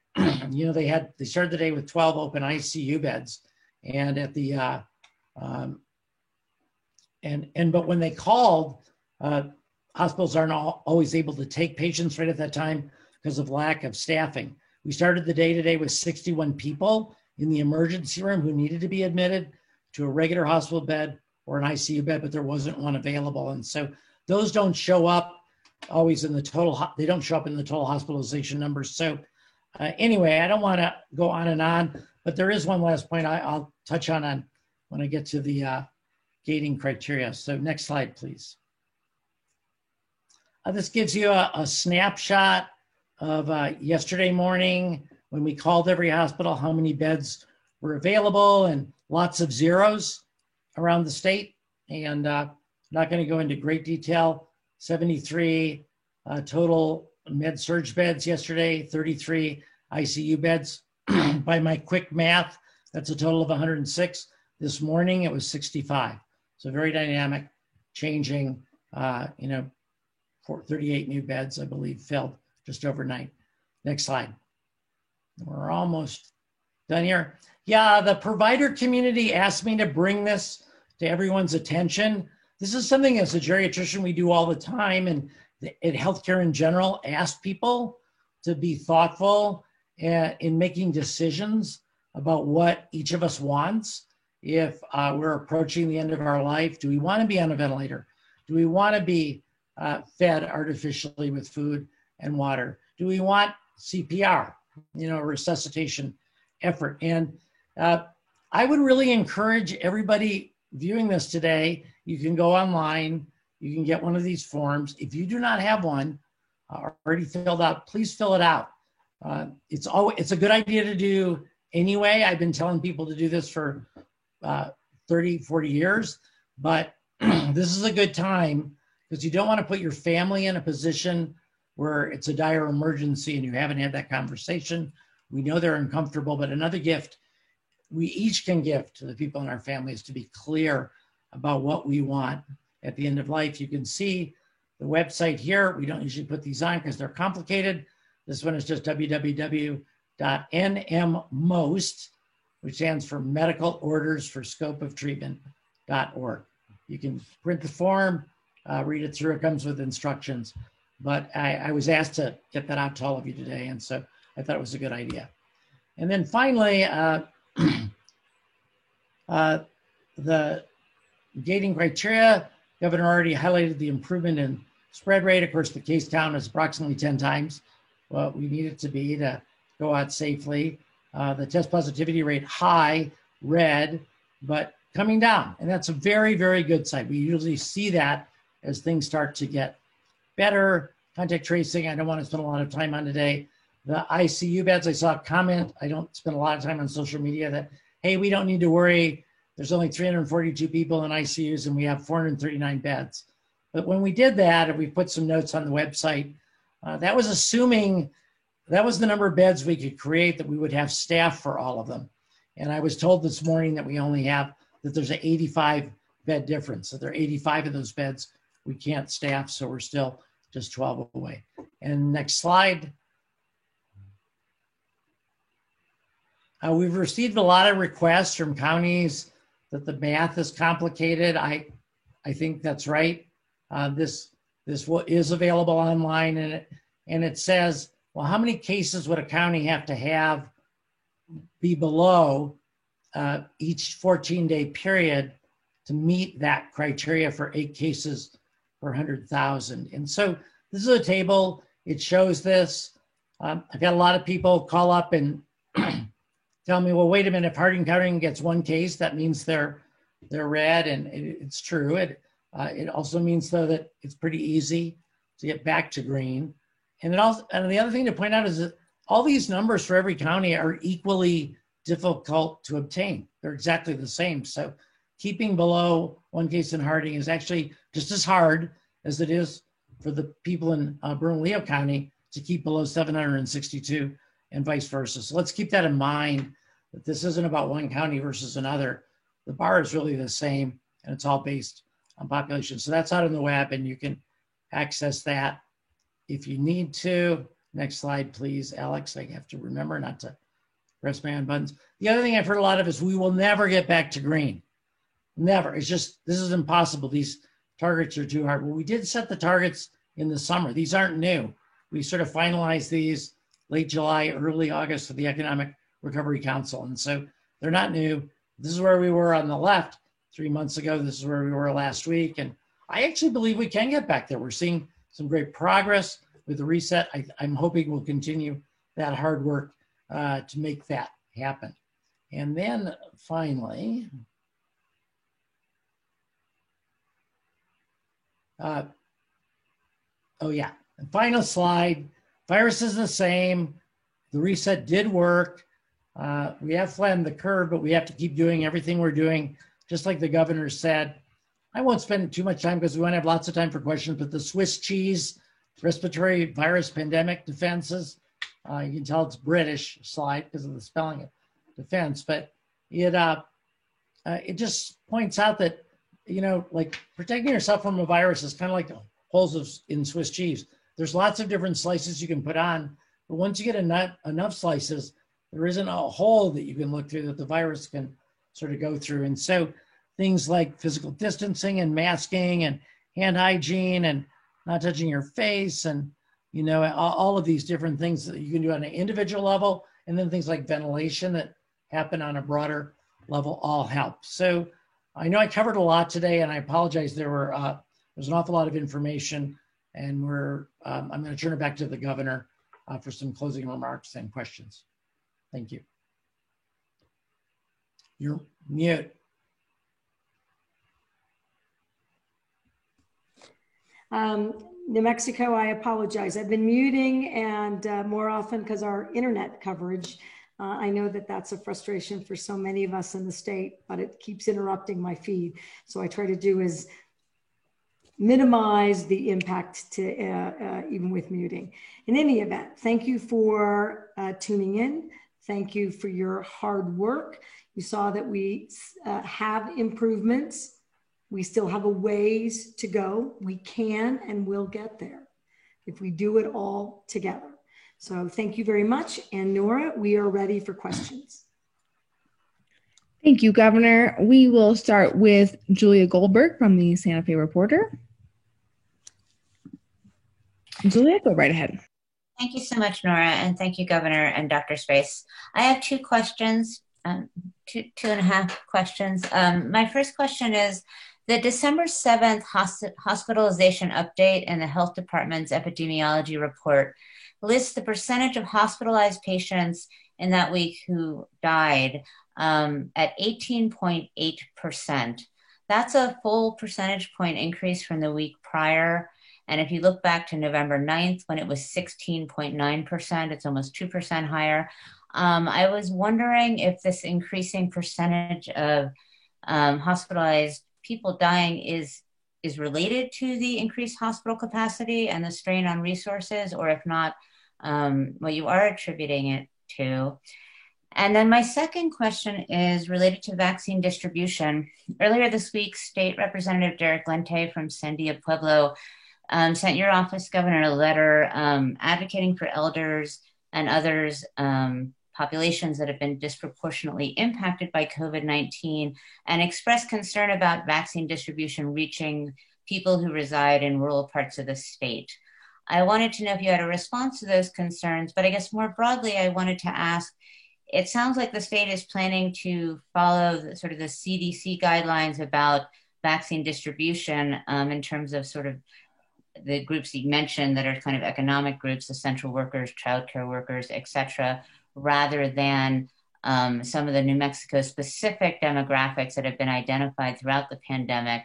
you know, they started the day with 12 open ICU beds, and at the but when they called, hospitals aren't always able to take patients right at that time because of lack of staffing. We started the day today with 61 people in the emergency room who needed to be admitted to a regular hospital bed or an ICU bed, but there wasn't one available. And so those don't show up always in the total, they don't show up in the total hospitalization numbers. So anyway, I don't want to go on and on, but there is one last point I'll touch on when I get to the gating criteria. So next slide, please. This gives you a snapshot of yesterday morning when we called every hospital, how many beds were available, and lots of zeros around the state. And I'm not going to go into great detail. 73 total med-surg beds yesterday, 33 ICU beds. By my quick math, that's a total of 106. This morning, it was 65. So very dynamic, changing, 38 new beds, I believe, filled just overnight. Next slide. We're almost done here. Yeah, the provider community asked me to bring this to everyone's attention. This is something as a geriatrician we do all the time, and in healthcare in general, ask people to be thoughtful in making decisions about what each of us wants. If we're approaching the end of our life, do we want to be on a ventilator? Do we want to be fed artificially with food and water? Do we want CPR, resuscitation effort? And I would really encourage everybody viewing this today, you can go online, you can get one of these forms. If you do not have one already filled out, please fill it out. It's a good idea to do anyway. I've been telling people to do this for 30, 40 years, but this is a good time because you don't want to put your family in a position where it's a dire emergency and you haven't had that conversation. We know they're uncomfortable, but another gift we each can give to the people in our families to be clear about what we want at the end of life. You can see the website here. We don't usually put these on because they're complicated. This one is just www.nmmost, which stands for Medical Orders for Scope of Treatment.org. You can print the form, read it through. It comes with instructions. But I was asked to get that out to all of you today, and so I thought it was a good idea. And then finally, gating criteria, Governor already highlighted the improvement in spread rate. Of course, the case count is approximately 10 times what we need it to be to go out safely. The test positivity rate high, red, but coming down. And that's a very, very good sign. We usually see that as things start to get better. Contact tracing, I don't want to spend a lot of time on today. The ICU beds, I saw a comment, I don't spend a lot of time on social media that, hey, we don't need to worry. There's only 342 people in ICUs and we have 439 beds. But when we did that, and we put some notes on the website, that was assuming that was the number of beds we could create, that we would have staff for all of them. And I was told this morning that we only have, that there's an 85 bed difference. So there are 85 of those beds we can't staff, so we're still just 12 away. And next slide. We've received a lot of requests from counties that the math is complicated. I think that's right. This is available online, and it says, well, how many cases would a county have to have be below each 14-day period to meet that criteria for 8 cases per 100,000? And so this is a table. It shows this. I've had a lot of people call up and tell me, well, wait a minute, if Hardin County gets 1 case, that means they're red, and it's true. It also means, though, that it's pretty easy to get back to green. And the other thing to point out is that all these numbers for every county are equally difficult to obtain. They're exactly the same. So keeping below 1 case in Hardin is actually just as hard as it is for the people in Bernalillo County to keep below 762 and vice versa. So let's keep that in mind, that this isn't about one county versus another. The bar is really the same, and it's all based on population. So that's out on the web, and you can access that if you need to. Next slide, please, Alex. I have to remember not to press my own buttons. The other thing I've heard a lot of is we will never get back to green. Never. It's just, this is impossible. These targets are too hard. Well, we did set the targets in the summer. These aren't new. We sort of finalized these late July, early August for the Economic Recovery Council. And so they're not new. This is where we were on the left 3 months ago. This is where we were last week. And I actually believe we can get back there. We're seeing some great progress with the reset. I'm hoping we'll continue that hard work to make that happen. And then finally, final slide. Virus is the same. The reset did work. We have flattened the curve, but we have to keep doing everything we're doing, just like the governor said. I won't spend too much time because we want to have lots of time for questions, but the Swiss cheese respiratory virus pandemic defenses, you can tell it's British slide because of the spelling of defense, but it just points out that, you know, like protecting yourself from a virus is kind of like the holes in Swiss cheese. There's lots of different slices you can put on, but once you get enough slices, there isn't a hole that you can look through that the virus can sort of go through. And so things like physical distancing and masking and hand hygiene and not touching your face and, you know, all of these different things that you can do on an individual level, and then things like ventilation that happen on a broader level all help. So I know I covered a lot today, and I apologize. There's an awful lot of information, and I'm going to turn it back to the governor for some closing remarks and questions. Thank you. You're mute. New Mexico, I apologize. I've been muting and more often because our internet coverage, I know that that's a frustration for so many of us in the state, but it keeps interrupting my feed. So I try to do is minimize the impact to even with muting. In any event, thank you for tuning in. Thank you for your hard work. You saw that we have improvements. We still have a ways to go. We can and will get there if we do it all together. So thank you very much. And Nora, we are ready for questions. Thank you, Governor. We will start with Julia Goldberg from the Santa Fe Reporter. Julia, go right ahead. Thank you so much, Nora, and thank you, Governor and Dr. Space. I have 2 questions, two and a half questions. My first question is, The December 7th hospitalization update in the health department's epidemiology report lists the percentage of hospitalized patients in that week who died at 18.8%. That's a full percentage point increase from the week prior. And if you look back to November 9th, when it was 16.9%, it's almost 2% higher. I was wondering if this increasing percentage of hospitalized people dying is related to the increased hospital capacity and the strain on resources, or if not, what you are attributing it to. And then my second question is related to vaccine distribution. Earlier this week, State Representative Derek Lente from Sandia Pueblo sent your office, Governor, a letter advocating for elders and others populations that have been disproportionately impacted by COVID-19 and expressed concern about vaccine distribution reaching people who reside in rural parts of the state. I wanted to know if you had a response to those concerns, but I guess more broadly, I wanted to ask, it sounds like the state is planning to follow the CDC guidelines about vaccine distribution in terms of sort of the groups you mentioned that are kind of economic groups, essential workers, childcare workers, et cetera, rather than some of the New Mexico specific demographics that have been identified throughout the pandemic,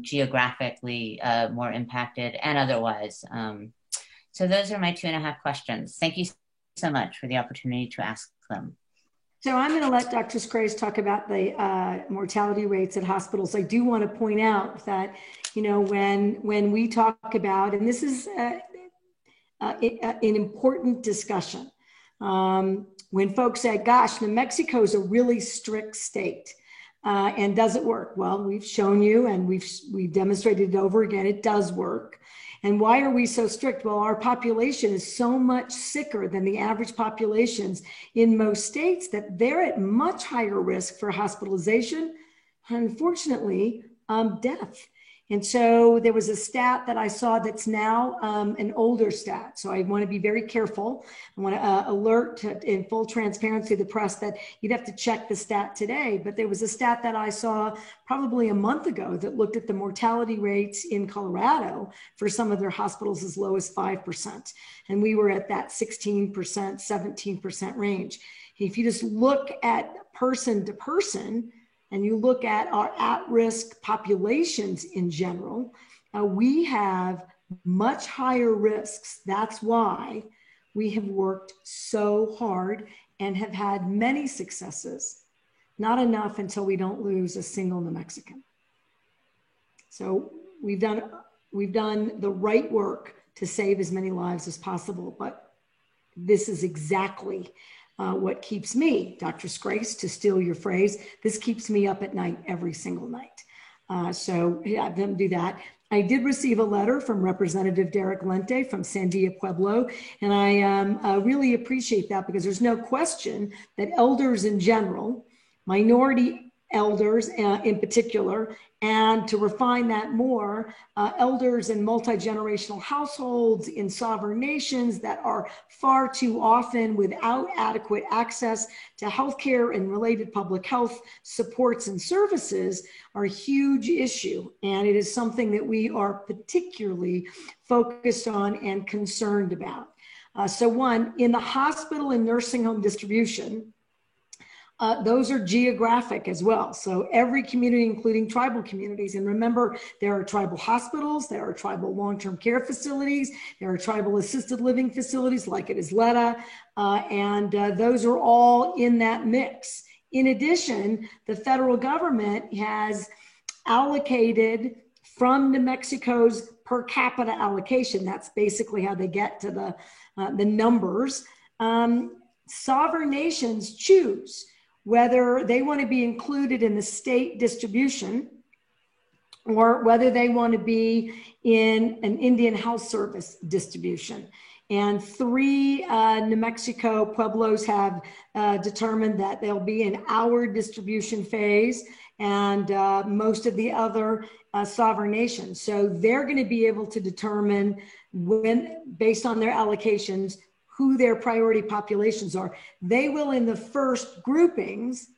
geographically more impacted and otherwise. So those are my 2.5 questions. Thank you so much for the opportunity to ask them. So I'm going to let Dr. Scrace talk about the mortality rates at hospitals. I do want to point out that, you know, when we talk about, and this is an important discussion, when folks say, gosh, New Mexico is a really strict state and does it work? Well, we've shown you and we've demonstrated it over again, it does work. And why are we so strict? Well, our population is so much sicker than the average populations in most states that they're at much higher risk for hospitalization, and unfortunately, death. And so there was a stat that I saw that's now an older stat. So I want to be very careful. I want to alert in full transparency the press that you'd have to check the stat today. But there was a stat that I saw probably a month ago that looked at the mortality rates in Colorado for some of their hospitals as low as 5%. And we were at that 16%, 17% range. If you just look at person to person, and you look at our at-risk populations in general, we have much higher risks. That's why we have worked so hard and have had many successes. Not enough until we don't lose a single New Mexican. So we've done the right work to save as many lives as possible, but this is exactly what keeps me, Dr. Scrace, to steal your phrase, this keeps me up at night every single night. So yeah, them do that. I did receive a letter from Representative Derek Lente from Sandia Pueblo, and I really appreciate that because there's no question that elders in general, minority elders in particular, and to refine that more, elders in multi-generational households in sovereign nations that are far too often without adequate access to healthcare and related public health supports and services are a huge issue. And it is something that we are particularly focused on and concerned about. So one, in the hospital and nursing home distribution, those are geographic as well. So every community, including tribal communities, and remember, there are tribal hospitals, there are tribal long-term care facilities, there are tribal assisted living facilities like at Isleta, and those are all in that mix. In addition, the federal government has allocated from New Mexico's per capita allocation, that's basically how they get to the numbers, sovereign nations choose whether they want to be included in the state distribution or whether they want to be in an Indian Health Service distribution. And 3 New Mexico Pueblos have determined that they'll be in our distribution phase and most of the other sovereign nations. So they're going to be able to determine when, based on their allocations, who their priority populations are. They will, in the first groupings,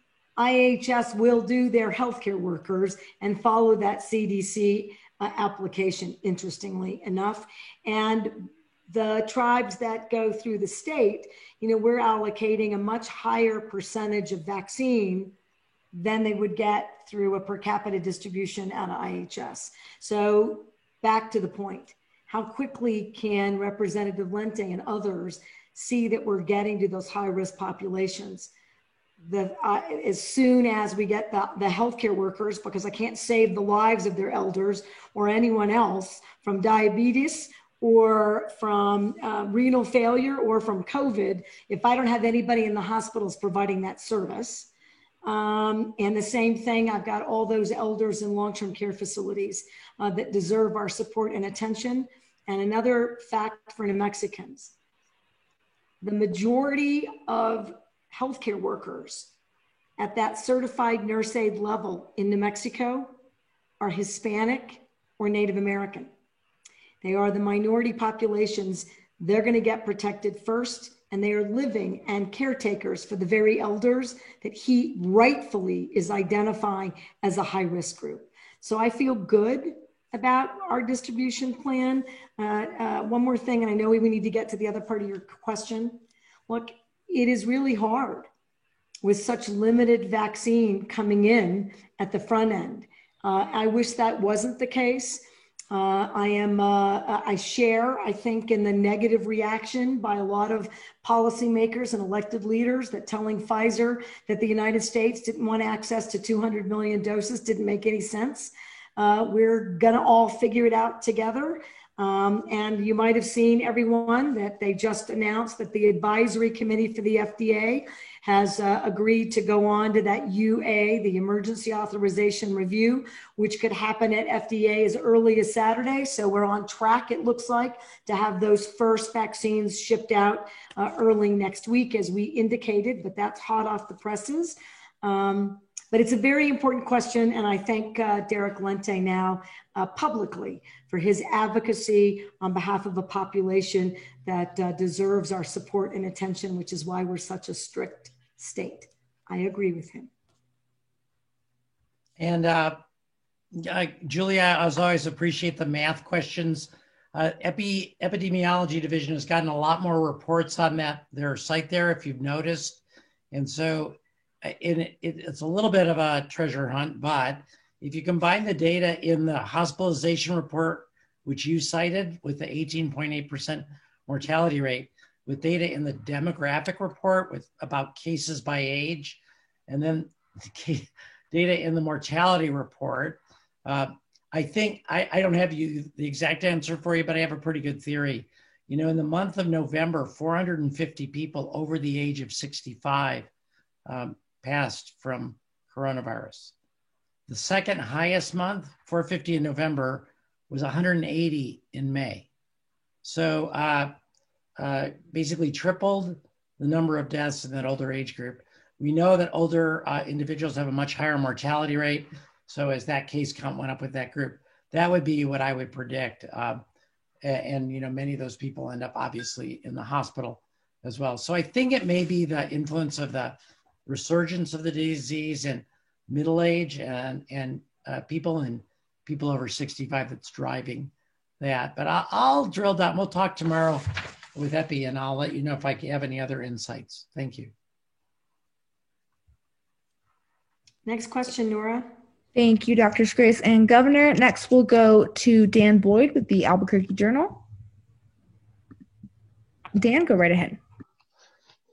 IHS will do their healthcare workers and follow that CDC application, interestingly enough. And the tribes that go through the state, we're allocating a much higher percentage of vaccine than they would get through a per capita distribution out of IHS. So back to the point, how quickly can Representative Lente and others see that we're getting to those high risk populations? As soon as we get the healthcare workers, because I can't save the lives of their elders or anyone else from diabetes or from renal failure or from COVID, if I don't have anybody in the hospitals providing that service. And the same thing, I've got all those elders in long-term care facilities that deserve our support and attention. And another fact for New Mexicans, the majority of healthcare workers at that certified nurse aide level in New Mexico are Hispanic or Native American. They are the minority populations. They're going to get protected first, and they are living and caretakers for the very elders that he rightfully is identifying as a high risk group. So I feel good about our distribution plan. One more thing, and I know we need to get to the other part of your question. Look, it is really hard with such limited vaccine coming in at the front end. I wish that wasn't the case. I share, I think, in the negative reaction by a lot of policymakers and elected leaders that telling Pfizer that the United States didn't want access to 200 million doses didn't make any sense. We're gonna all figure it out together. And you might have seen, everyone, that they just announced that the advisory committee for the FDA has agreed to go on to that UA, the emergency authorization review, which could happen at FDA as early as Saturday. So we're on track, it looks like, to have those first vaccines shipped out early next week, as we indicated, but that's hot off the presses. But it's a very important question, and I thank Derek Lente now publicly for his advocacy on behalf of a population that deserves our support and attention, which is why we're such a strict state. I agree with him. And Julia, as always, appreciate the math questions. Epidemiology division has gotten a lot more reports on their site there, if you've noticed. And so it's a little bit of a treasure hunt, but if you combine the data in the hospitalization report, which you cited with the 18.8% mortality rate, with data in the demographic report with about cases by age, and then data in the mortality report, I think, I don't have the exact answer for you, but I have a pretty good theory. In the month of November, 450 people over the age of 65 passed from coronavirus. The second highest month, 450 in November, was 180 in May. So basically tripled the number of deaths in that older age group. We know that older individuals have a much higher mortality rate. So as that case count went up with that group, that would be what I would predict. And many of those people end up obviously in the hospital as well. So I think it may be the influence of the resurgence of the disease in middle age and people over 65 that's driving that. But I'll drill down. We'll talk tomorrow with Epi, and I'll let you know if I have any other insights. Thank you. Next question, Nora. Thank you, Dr. Scrace. And Governor, next we'll go to Dan Boyd with the Albuquerque Journal. Dan, go right ahead.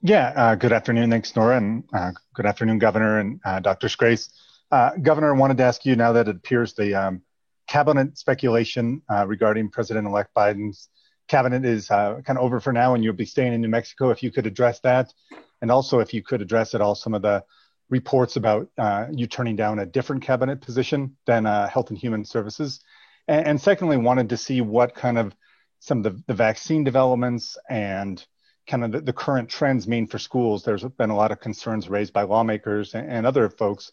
Yeah, good afternoon. Thanks, Nora, and good afternoon, Governor and Dr. Scrace. Governor, I wanted to ask you, now that it appears the cabinet speculation regarding President-elect Biden's cabinet is kind of over for now and you'll be staying in New Mexico, if you could address that. And also if you could address at all some of the reports about you turning down a different cabinet position than Health and Human Services. And secondly, wanted to see what kind of some of the vaccine developments and kind of the current trends mean for schools. There's been a lot of concerns raised by lawmakers and other folks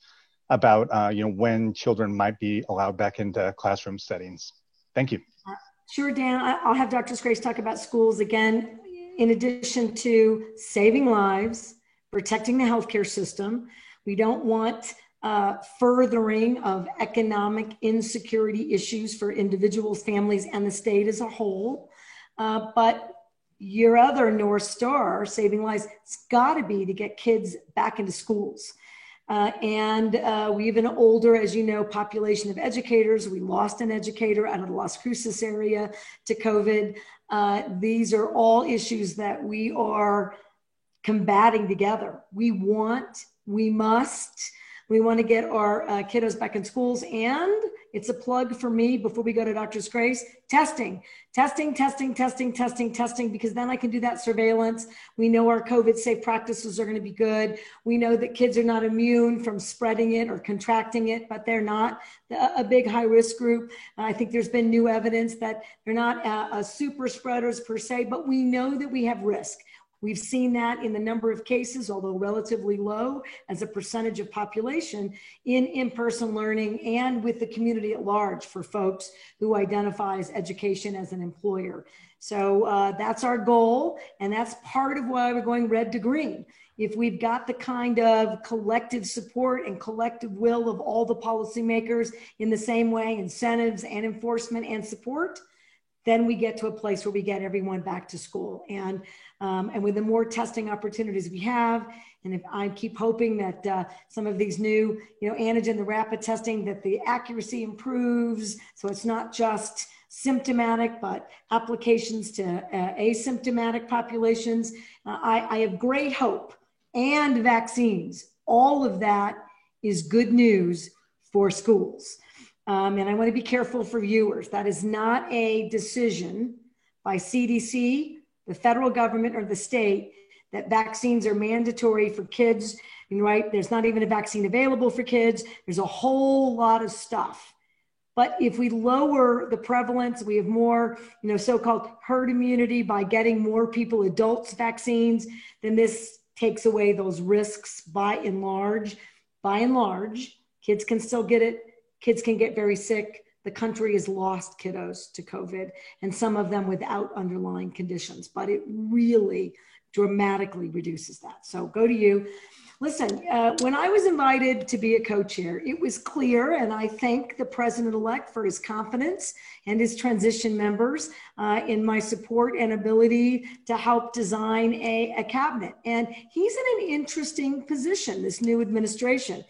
about when children might be allowed back into classroom settings. Thank you. Sure, Dan. I'll have Dr. Scrace talk about schools again. In addition to saving lives, protecting the healthcare system, We don't want furthering of economic insecurity issues for individuals, families, and the state as a whole. But your other North Star, saving lives, it's got to be to get kids back into schools. And we have an older, as you know, population of educators. We lost an educator out of the Las Cruces area to COVID. These are all issues that we are combating together. We want to get our kiddos back in schools. And it's a plug for me before we go to Dr. Grace, testing, because then I can do that surveillance. We know our COVID safe practices are going to be good. We know that kids are not immune from spreading it or contracting it, but they're not a big high risk group. I think there's been new evidence that they're not super spreaders per se, but we know that we have risk. We've seen that in the number of cases, although relatively low as a percentage of population, in in-person learning and with the community at large for folks who identify as education as an employer. So that's our goal, and that's part of why we're going red to green. If we've got the kind of collective support and collective will of all the policymakers in the same way, incentives and enforcement and support, then we get to a place where we get everyone back to school. And with the more testing opportunities we have, and if I keep hoping that some of these new, antigen, the rapid testing, that the accuracy improves, so it's not just symptomatic, but applications to asymptomatic populations. I have great hope, and vaccines. All of that is good news for schools. And I want to be careful for viewers. That is not a decision by CDC, the federal government, or the state that vaccines are mandatory for kids. Right? There's not even a vaccine available for kids. There's a whole lot of stuff. But if we lower the prevalence, we have more, so-called herd immunity by getting more people, adults, vaccines, then this takes away those risks by and large. By and large, kids can still get it. Kids can get very sick. The country has lost kiddos to COVID, and some of them without underlying conditions, but it really dramatically reduces that. So go to you. Listen, when I was invited to be a co-chair, it was clear, and I thank the president-elect for his confidence and his transition members in my support and ability to help design a cabinet. And he's in an interesting position, this new administration.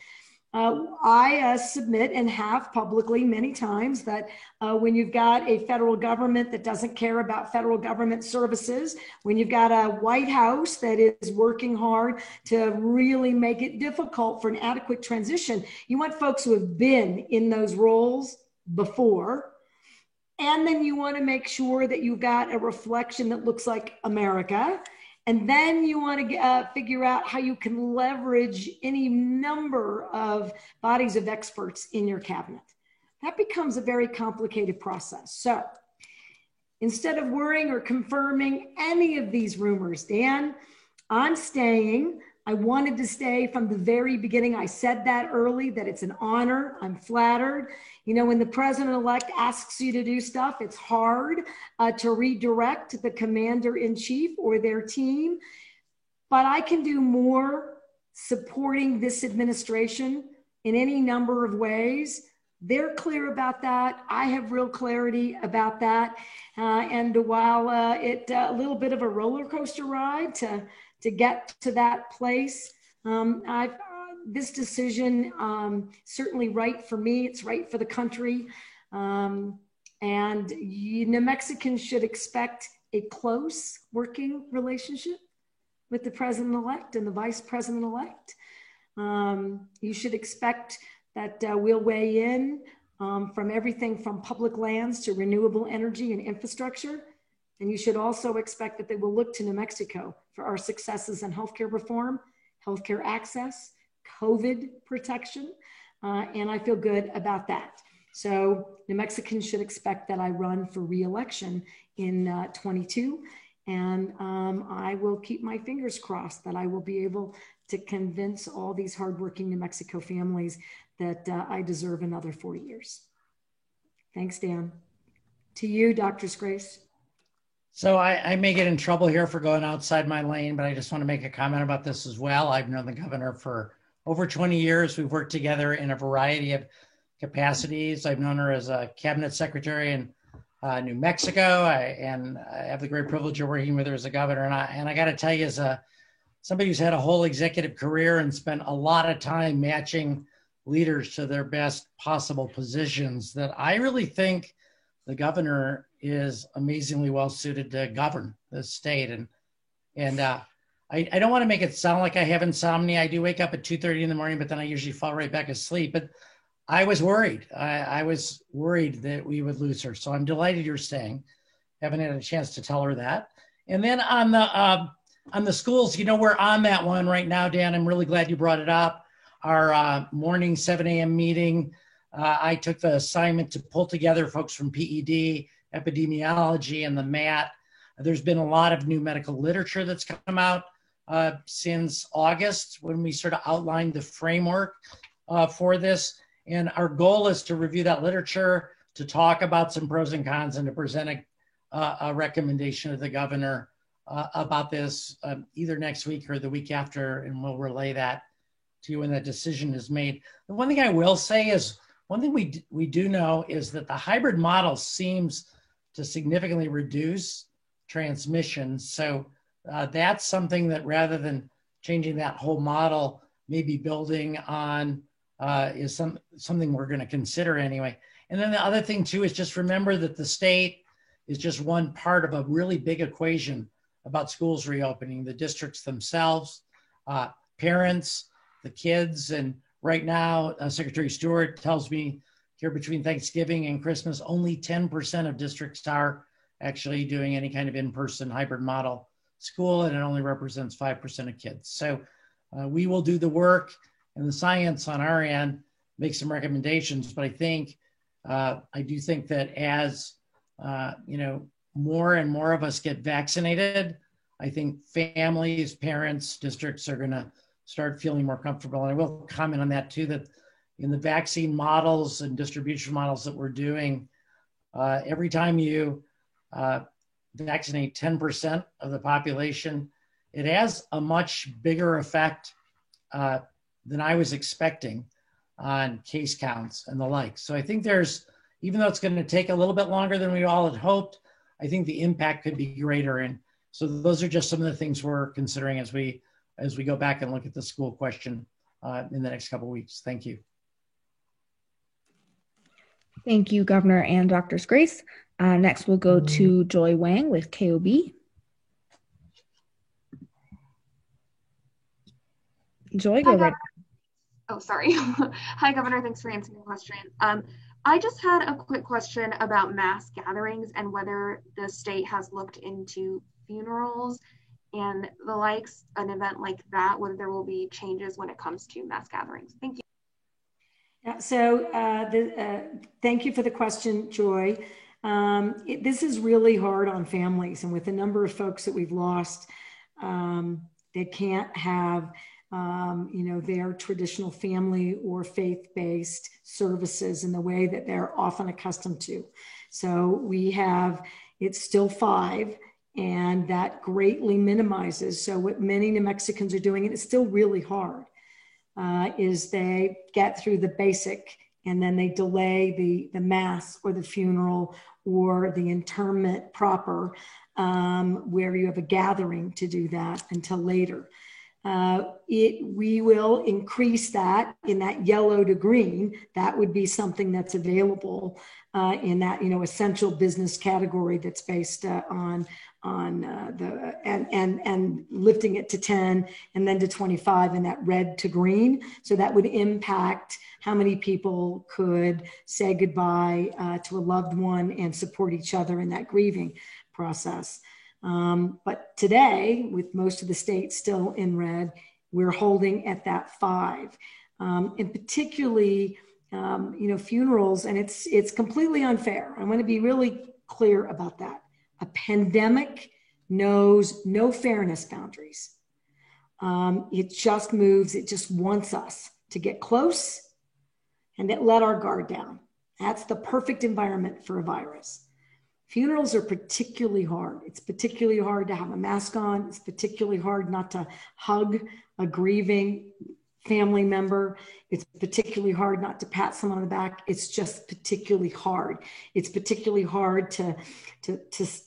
I submit and have publicly many times that when you've got a federal government that doesn't care about federal government services, when you've got a White House that is working hard to really make it difficult for an adequate transition, you want folks who have been in those roles before. And then you want to make sure that you've got a reflection that looks like America. And then you want to figure out how you can leverage any number of bodies of experts in your cabinet. That becomes a very complicated process. So instead of worrying or confirming any of these rumors, Dan, I'm staying. I wanted to stay from the very beginning. I said that early, that it's an honor. I'm flattered. When the president-elect asks you to do stuff, it's hard to redirect the commander-in-chief or their team. But I can do more supporting this administration in any number of ways. They're clear about that. I have real clarity about that. And while it's a little bit of a roller coaster ride to get to that place, this decision certainly right for me. It's right for the country, and New Mexicans should expect a close working relationship with the president-elect and the vice president-elect. You should expect that we'll weigh in from everything from public lands to renewable energy and infrastructure. And you should also expect that they will look to New Mexico for our successes in healthcare reform, healthcare access, COVID protection, and I feel good about that. So New Mexicans should expect that I run for re-election in 22, and I will keep my fingers crossed that I will be able to convince all these hardworking New Mexico families that I deserve another 4 years. Thanks, Dan. To you, Dr. Grace. So I may get in trouble here for going outside my lane, but I just want to make a comment about this as well. I've known the governor for over 20 years. We've worked together in a variety of capacities. I've known her as a cabinet secretary in New Mexico, and I have the great privilege of working with her as a governor. And I got to tell you, as somebody who's had a whole executive career and spent a lot of time matching leaders to their best possible positions, that I really think the governor is amazingly well suited to govern the state. And I don't want to make it sound like I have insomnia. I do wake up at 2:30 in the morning, but then I usually fall right back asleep. But I was worried. I was worried that we would lose her. So I'm delighted you're staying. Haven't had a chance to tell her that. And then on the schools, you know, we're on that one right now, Dan. I'm really glad you brought it up. Our morning 7 a.m. meeting, I took the assignment to pull together folks from PED, epidemiology, and the MAT. There's been a lot of new medical literature that's come out since August when we sort of outlined the framework for this. And our goal is to review that literature, to talk about some pros and cons, and to present a recommendation to the governor about this either next week or the week after, and we'll relay that to you when that decision is made. The one thing I will say is, one thing we do know is that the hybrid model seems to significantly reduce transmission. So that's something that, rather than changing that whole model, maybe building on is something we're going to consider anyway. And then the other thing too is just remember that the state is just one part of a really big equation about schools reopening. The districts themselves, parents, the kids, and right now Secretary Stewart tells me here between Thanksgiving and Christmas, only 10% of districts are actually doing any kind of in-person hybrid model school, and it only represents 5% of kids. So we will do the work and the science on our end, make some recommendations. But I think, I do think that as, you know, more and more of us get vaccinated, I think families, parents, districts are going to start feeling more comfortable. And I will comment on that too, that in the vaccine models and distribution models that we're doing, every time you vaccinate 10% of the population, it has a much bigger effect than I was expecting on case counts and the like. So I think there's, even though it's going to take a little bit longer than we all had hoped, I think the impact could be greater. And so those are just some of the things we're considering as we go back and look at the school question in the next couple of weeks. Thank you. Thank you, Governor and Dr. Grace. Next, we'll go to Joy Wang with KOB. Joy, go right. Oh, sorry. Hi, Governor. Thanks for answering the question. I just had a quick question about mass gatherings and whether the state has looked into funerals and the likes, an event like that, whether there will be changes when it comes to mass gatherings. Thank you. Yeah, so thank you for the question, Joy. This is really hard on families, and with the number of folks that we've lost, they can't have you know, their traditional family or faith-based services in the way that they're often accustomed to. So we have, it's still 5, and that greatly minimizes. So what many New Mexicans are doing, and it's still really hard, is they get through the basic and then they delay the mass or the funeral or the interment proper, where you have a gathering to do that until later. We will increase that in that yellow to green. That would be something that's available in that, you know, essential business category that's based on the and lifting it to 10 and then to 25 in that red to green. So that would impact how many people could say goodbye to a loved one and support each other in that grieving process. But today, with most of the states still in red, we're holding at that 5. And particularly, you know, funerals, and it's completely unfair. I want to be really clear about that. A pandemic knows no fairness boundaries. It just moves, it just wants us to get close and let our guard down. That's the perfect environment for a virus. Funerals are particularly hard. It's particularly hard to have a mask on. It's particularly hard not to hug a grieving family member. It's particularly hard not to pat someone on the back. It's just particularly hard. It's particularly hard to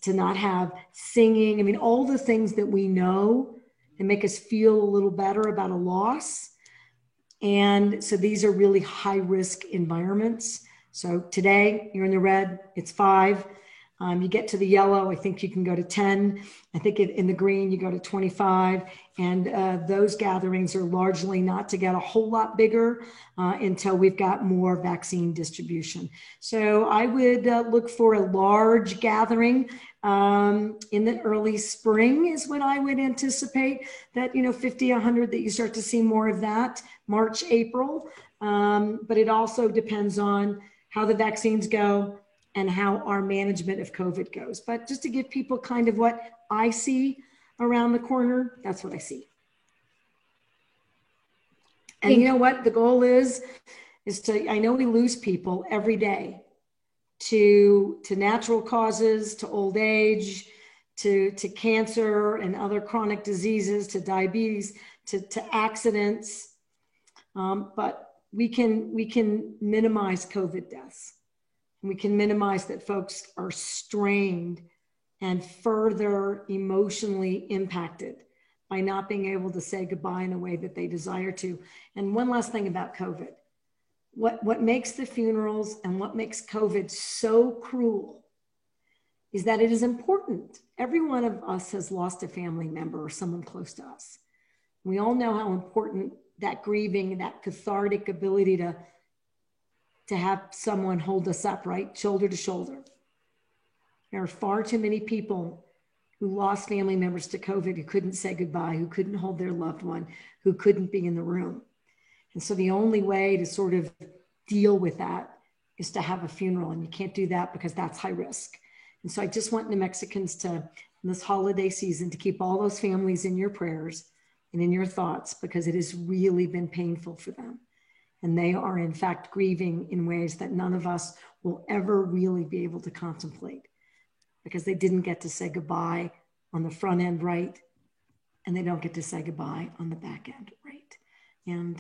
not have singing. I mean, all the things that we know and make us feel a little better about a loss. And so these are really high risk environments. So today you're in the red, it's 5. You get to the yellow, I think you can go to 10. I think in the green, you go to 25. And those gatherings are largely not to get a whole lot bigger until we've got more vaccine distribution. So I would look for a large gathering in the early spring is when I would anticipate that, 50, 100, that you start to see more of that, March, April. But it also depends on how the vaccines go and how our management of COVID goes. But just to give people kind of what I see around the corner, that's what I see. And you know what the goal is to, I know we lose people every day to natural causes, to old age, to cancer and other chronic diseases, to diabetes, to accidents. But we can minimize COVID deaths. We can minimize that folks are strained and further emotionally impacted by not being able to say goodbye in a way that they desire to. And one last thing about COVID. What makes the funerals and what makes COVID so cruel is that it is important. Every one of us has lost a family member or someone close to us. We all know how important that grieving, that cathartic ability to have someone hold us up, right? Shoulder to shoulder. There are far too many people who lost family members to COVID who couldn't say goodbye, who couldn't hold their loved one, who couldn't be in the room. And so the only way to sort of deal with that is to have a funeral. And you can't do that because that's high risk. And so I just want New Mexicans to, in this holiday season, to keep all those families in your prayers and in your thoughts, because it has really been painful for them. And they are, in fact, grieving in ways that none of us will ever really be able to contemplate, because they didn't get to say goodbye on the front end right, and they don't get to say goodbye on the back end right. And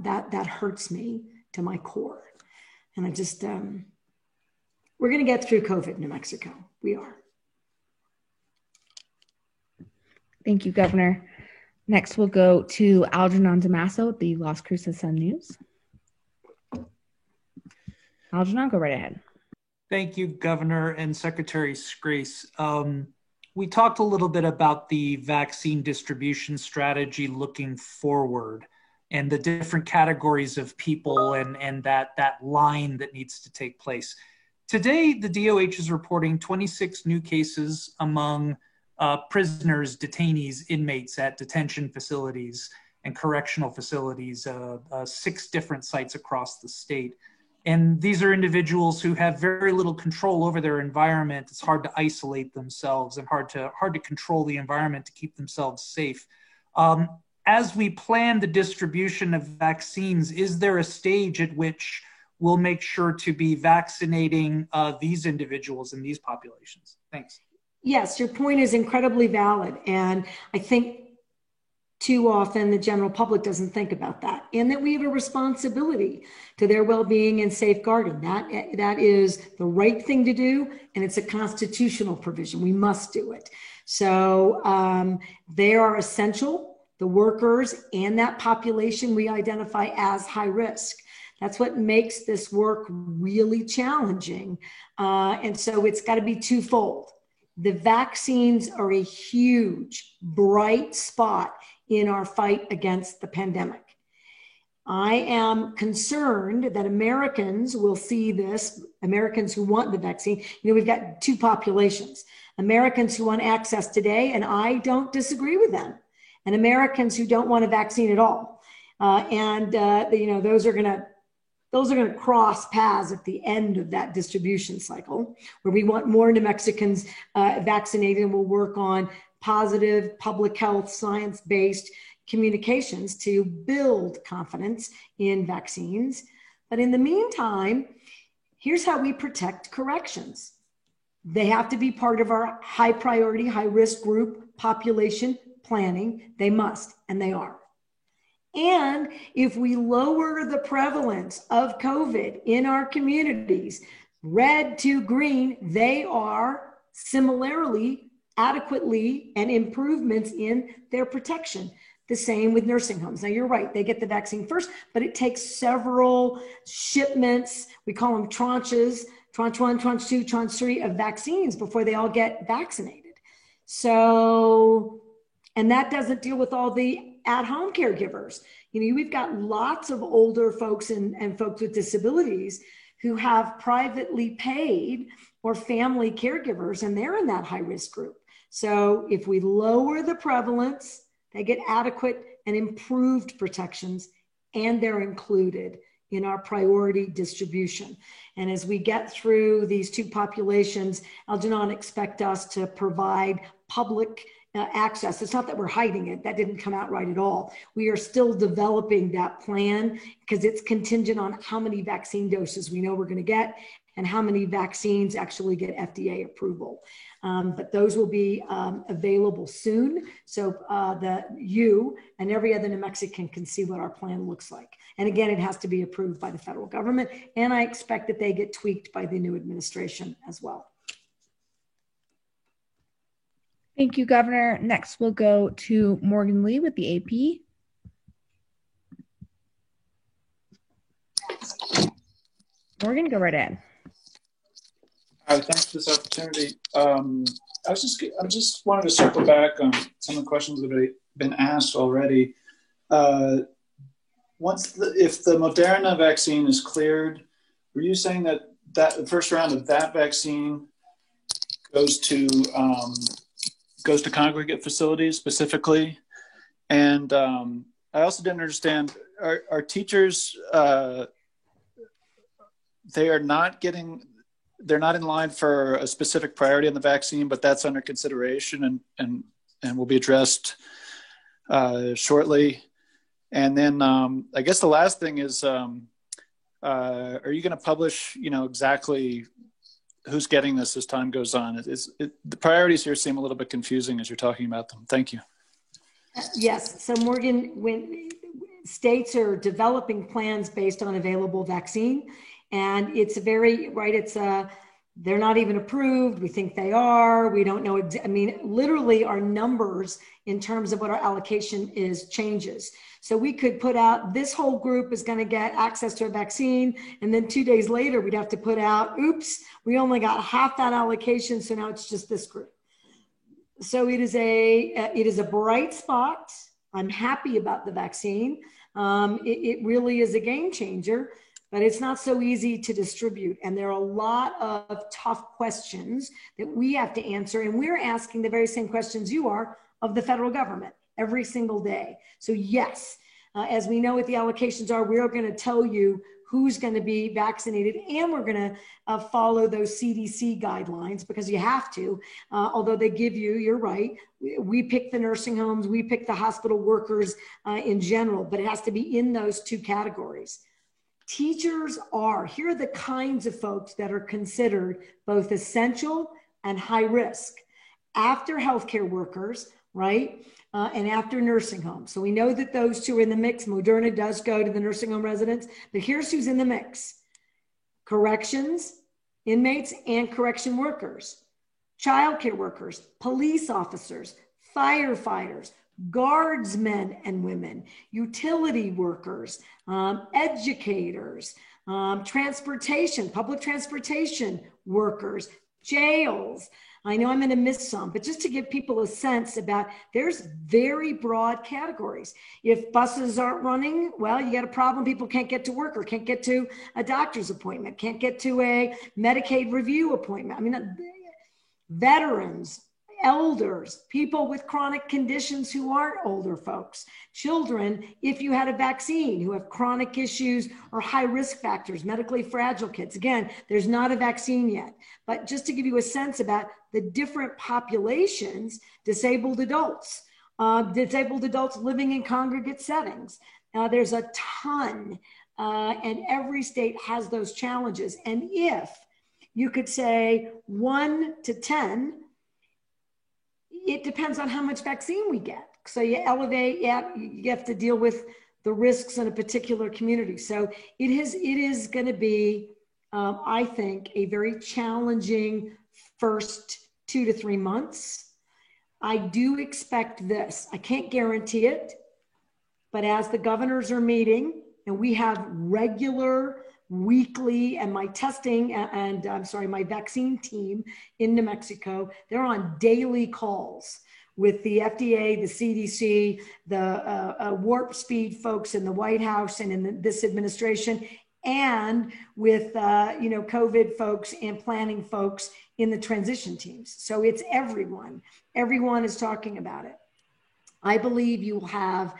that hurts me to my core. And I just, we're going to get through COVID, New Mexico. We are. Thank you, Governor. Next, we'll go to Algernon Damaso at the Las Cruces Sun News. Algernon, go right ahead. Thank you, Governor and Secretary Scrace. We talked a little bit about the vaccine distribution strategy looking forward and the different categories of people and that line that needs to take place. Today, the DOH is reporting 26 new cases among prisoners, detainees, inmates at detention facilities and correctional facilities, 6 different sites across the state. And these are individuals who have very little control over their environment. It's hard to isolate themselves and hard to control the environment to keep themselves safe. As we plan the distribution of vaccines, is there a stage at which we'll make sure to be vaccinating these individuals in these populations? Thanks. Yes, your point is incredibly valid. And I think too often the general public doesn't think about that, and that we have a responsibility to their well-being and safeguarding. That is the right thing to do, and it's a constitutional provision. We must do it. So they are essential, the workers and that population we identify as high risk. That's what makes this work really challenging. And so it's got to be twofold. The vaccines are a huge, bright spot in our fight against the pandemic. I am concerned that Americans will see this, Americans who want the vaccine. We've got 2 populations, Americans who want access today, and I don't disagree with them, and Americans who don't want a vaccine at all. Those are going to cross paths at the end of that distribution cycle, where we want more New Mexicans vaccinated, and we'll work on positive public health, science-based communications to build confidence in vaccines. But in the meantime, here's how we protect corrections. They have to be part of our high priority, high risk group population planning. They must, and they are. And if we lower the prevalence of COVID in our communities, red to green, they are similarly, adequately, and improvements in their protection. The same with nursing homes. Now, you're right, they get the vaccine first, but it takes several shipments. We call them tranches, tranche 1, tranche 2, tranche 3 of vaccines before they all get vaccinated. So, and that doesn't deal with all the at-home caregivers. You know, we've got lots of older folks and folks with disabilities who have privately paid or family caregivers, and they're in that high-risk group. So if we lower the prevalence, they get adequate and improved protections, and they're included in our priority distribution. And as we get through these two populations, Algernon expect us to provide public access. It's not that we're hiding it. That didn't come out right at all. We are still developing that plan because it's contingent on how many vaccine doses we know we're going to get and how many vaccines actually get FDA approval. But those will be available soon. So you and every other New Mexican can see what our plan looks like. And again, it has to be approved by the federal government. And I expect that they get tweaked by the new administration as well. Thank you, Governor. Next, we'll go to Morgan Lee with the AP. Morgan, go right ahead. Hi, thanks for this opportunity. I just wanted to circle back on some of the questions that have been asked already. If the Moderna vaccine is cleared, were you saying that the first round of that vaccine goes to congregate facilities specifically? And I also didn't understand, are teachers, they're not in line for a specific priority on the vaccine, but that's under consideration and will be addressed shortly. And then I guess the last thing is, are you going to publish, exactly who's getting this as time goes on? The priorities here seem a little bit confusing as you're talking about them. Thank you. Yes. So Morgan, when states are developing plans based on available vaccine, and it's they're not even approved. We think they are. We don't know. I mean, literally our numbers in terms of what our allocation is changes. So we could put out, this whole group is going to get access to a vaccine. And then 2 days later, we'd have to put out, oops, we only got half that allocation. So now it's just this group. So it is a bright spot. I'm happy about the vaccine. It really is a game changer. But it's not so easy to distribute. And there are a lot of tough questions that we have to answer. And we're asking the very same questions you are of the federal government every single day. So yes, as we know what the allocations are, we're going to tell you who's going to be vaccinated. And we're going to follow those CDC guidelines because you have to, although they give you, you're right, we pick the nursing homes, we pick the hospital workers in general, but it has to be in those two categories. Teachers here are the kinds of folks that are considered both essential and high risk after healthcare workers, right? And after nursing homes. So we know that those two are in the mix. Moderna does go to the nursing home residents, but here's who's in the mix. Corrections, inmates, and correction workers, childcare workers, police officers, firefighters, guardsmen and women, utility workers, educators, transportation, public transportation workers, jails. I know I'm going to miss some, but just to give people a sense about, there's very broad categories. If buses aren't running, well, you got a problem. People can't get to work or can't get to a doctor's appointment, can't get to a Medicaid review appointment. I mean, veterans, elders, people with chronic conditions who aren't older folks, children, if you had a vaccine, who have chronic issues or high risk factors, medically fragile kids. Again, there's not a vaccine yet, but just to give you a sense about the different populations, disabled adults living in congregate settings. There's a ton, and every state has those challenges. And if you could say 1 to 10, it depends on how much vaccine we get. So you elevate, you have to deal with the risks in a particular community. So it is going to be, I think, a very challenging first 2 to 3 months. I do expect this. I can't guarantee it, but as the governors are meeting and we have regular weekly, and my testing and my vaccine team in New Mexico, they're on daily calls with the FDA, the CDC, the warp speed folks in the White House and in this administration, and with COVID folks and planning folks in the transition teams. So it's everyone. Everyone is talking about it. I believe you will have,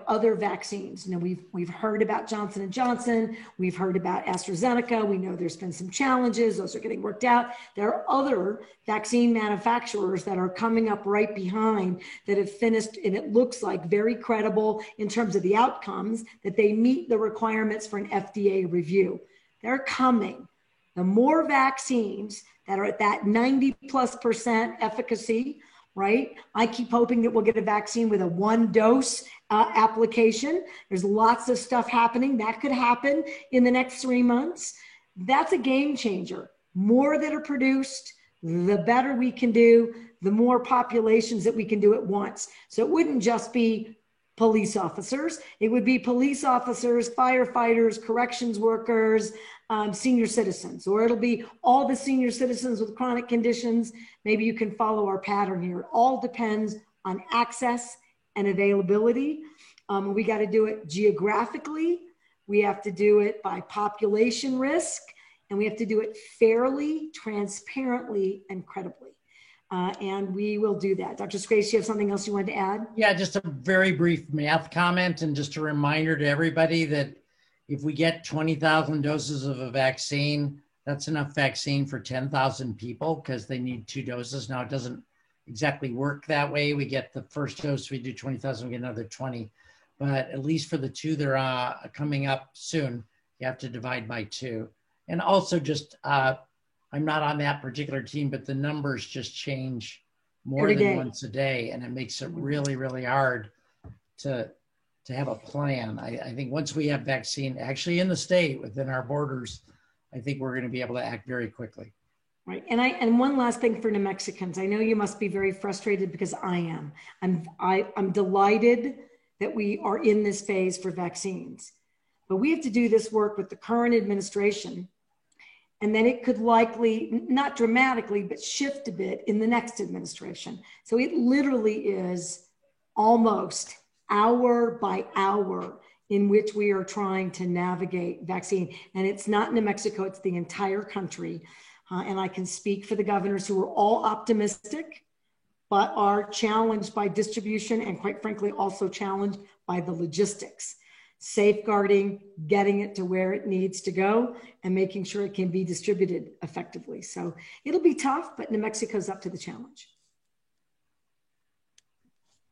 other vaccines. We've heard about Johnson & Johnson. We've heard about AstraZeneca. We know there's been some challenges. Those are getting worked out. There are other vaccine manufacturers that are coming up right behind that have finished, and it looks like very credible in terms of the outcomes, that they meet the requirements for an FDA review. They're coming. The more vaccines that are at that 90+% efficacy, right? I keep hoping that we'll get a vaccine with a 1-dose application. There's lots of stuff happening. That could happen in the next 3 months. That's a game changer. More that are produced, the better we can do, the more populations that we can do at once. So it wouldn't just be police officers. It would be police officers, firefighters, corrections workers, senior citizens, or it'll be all the senior citizens with chronic conditions. Maybe you can follow our pattern here. It all depends on access and availability. We got to do it geographically. We have to do it by population risk, and we have to do it fairly, transparently, and credibly. And we will do that. Dr. Scrace, you have something else you wanted to add? Yeah, just a very brief math comment and just a reminder to everybody that if we get 20,000 doses of a vaccine, that's enough vaccine for 10,000 people because they need 2 doses. Now, it doesn't exactly work that way. We get the first dose, we do 20,000, we get another 20. But at least for the 2 that are coming up soon, you have to divide by 2. And also just, I'm not on that particular team, but the numbers just change more than once a day. And it makes it really, really hard to have a plan. I think once we have vaccine actually in the state within our borders, I think we're going to be able to act very quickly. Right. And one last thing for New Mexicans. I know you must be very frustrated because I am. I'm delighted that we are in this phase for vaccines, but we have to do this work with the current administration. And then it could likely, not dramatically, but shift a bit in the next administration. So it literally is almost hour by hour in which we are trying to navigate vaccine. And it's not New Mexico, it's the entire country. And I can speak for the governors who are all optimistic, but are challenged by distribution and quite frankly, also challenged by the logistics, safeguarding, getting it to where it needs to go and making sure it can be distributed effectively. So it'll be tough, but New Mexico's up to the challenge.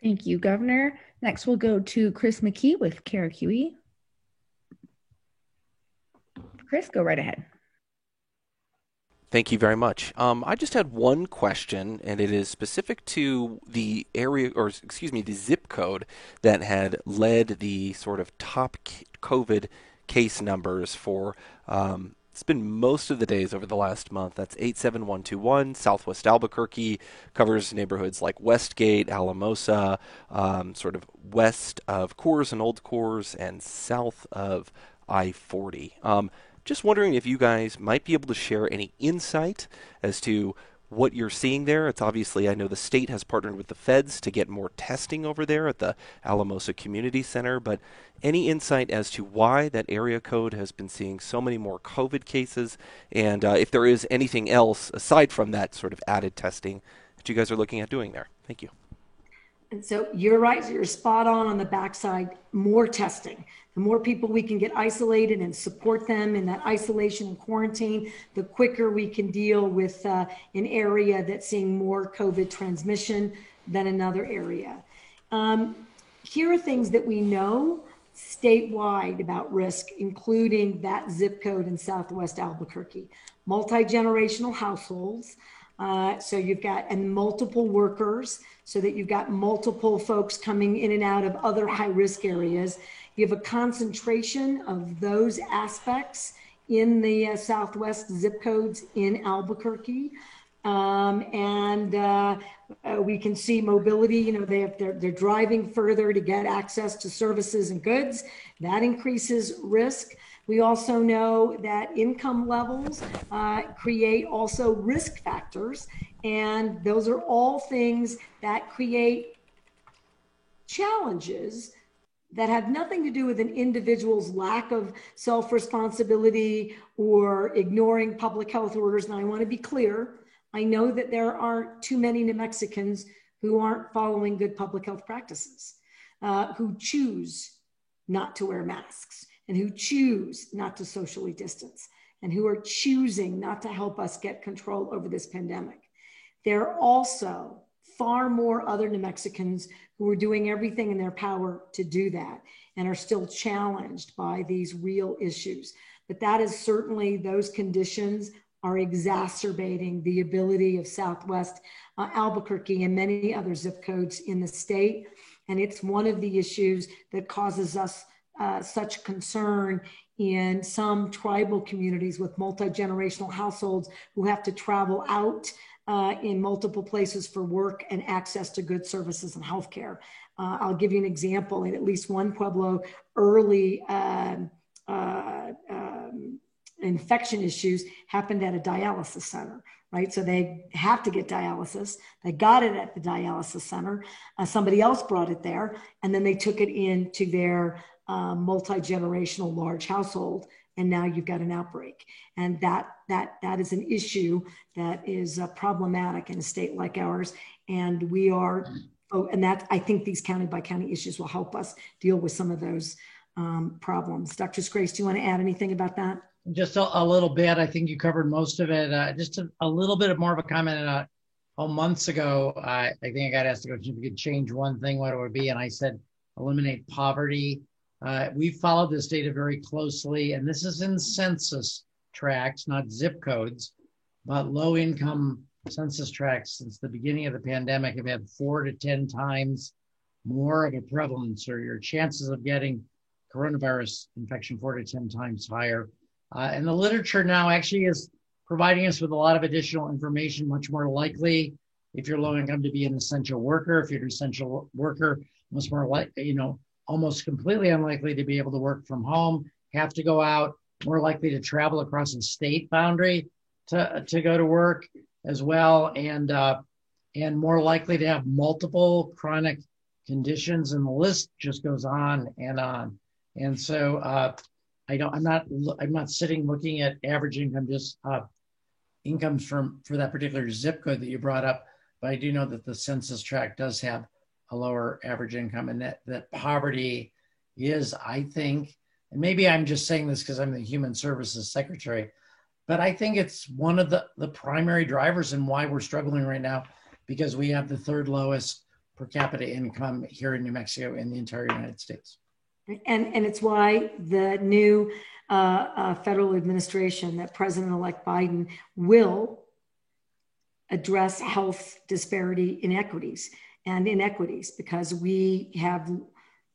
Thank you, Governor. Next, we'll go to Chris McKee with KRQE. Chris, go right ahead. Thank you very much. I just had one question, and it is specific to the area, or excuse me, the zip code that had led the sort of top COVID case numbers for, it's been most of the days over the last month. That's 87121, Southwest Albuquerque, covers neighborhoods like Westgate, Alamosa, sort of west of Coors and Old Coors, and south of I-40. Just wondering if you guys might be able to share any insight as to what you're seeing there. It's obviously, I know the state has partnered with the feds to get more testing over there at the Alamosa Community Center, but any insight as to why that area code has been seeing so many more COVID cases, and if there is anything else aside from that sort of added testing that you guys are looking at doing there? Thank you. And so you're right, you're spot on the backside, more testing. The more people we can get isolated and support them in that isolation and quarantine, the quicker we can deal with an area that's seeing more COVID transmission than another area. Here are things that we know statewide about risk, including that zip code in Southwest Albuquerque. Multi-generational households, So you've got, and multiple workers, so that you've got multiple folks coming in and out of other high risk areas. You have a concentration of those aspects in the Southwest zip codes in Albuquerque. We can see mobility, you know, they're driving further to get access to services and goods. That increases risk. We also know that income levels create also risk factors. And those are all things that create challenges that have nothing to do with an individual's lack of self-responsibility or ignoring public health orders. And I want to be clear, I know that there aren't too many New Mexicans who aren't following good public health practices, who choose not to wear masks and who choose not to socially distance and who are choosing not to help us get control over this pandemic. There are also far more other New Mexicans who are doing everything in their power to do that and are still challenged by these real issues. But that is certainly, those conditions are exacerbating the ability of Southwest Albuquerque and many other zip codes in the state. And it's one of the issues that causes us such concern in some tribal communities with multi-generational households who have to travel out in multiple places for work and access to good services and healthcare. I'll give you an example. In at least one pueblo, early infection issues happened at a dialysis center, right? So they have to get dialysis. They got it at the dialysis center. Somebody else brought it there, and then they took it into their multi-generational large household. And now you've got an outbreak. And that is an issue that is problematic in a state like ours. And we are, I think these county by county issues will help us deal with some of those problems. Dr. Scrace, do you want to add anything about that? Just a little bit. I think you covered most of it. Just a little bit more of a comment. Months ago, I think I got asked to go, if you could change one thing, what it would be. And I said, eliminate poverty. We followed this data very closely, and this is in census tracts, not zip codes, but low-income census tracts since the beginning of the pandemic have had 4 to 10 times more of a prevalence, or your chances of getting coronavirus infection 4 to 10 times higher. And the literature now actually is providing us with a lot of additional information, much more likely if you're low income to be an essential worker. If you're an essential worker, much more likely, almost completely unlikely to be able to work from home, have to go out, more likely to travel across a state boundary to go to work as well, and more likely to have multiple chronic conditions, and the list just goes on and on. And so I'm not sitting looking at average income, just incomes for that particular zip code that you brought up, but I do know that the census tract does have a lower average income, and that poverty is, I think, and maybe I'm just saying this because I'm the Human Services Secretary, but I think it's one of the primary drivers in why we're struggling right now, because we have the third lowest per capita income here in New Mexico in the entire United States. And it's why the new federal administration that President-elect Biden will address health disparity inequities, because we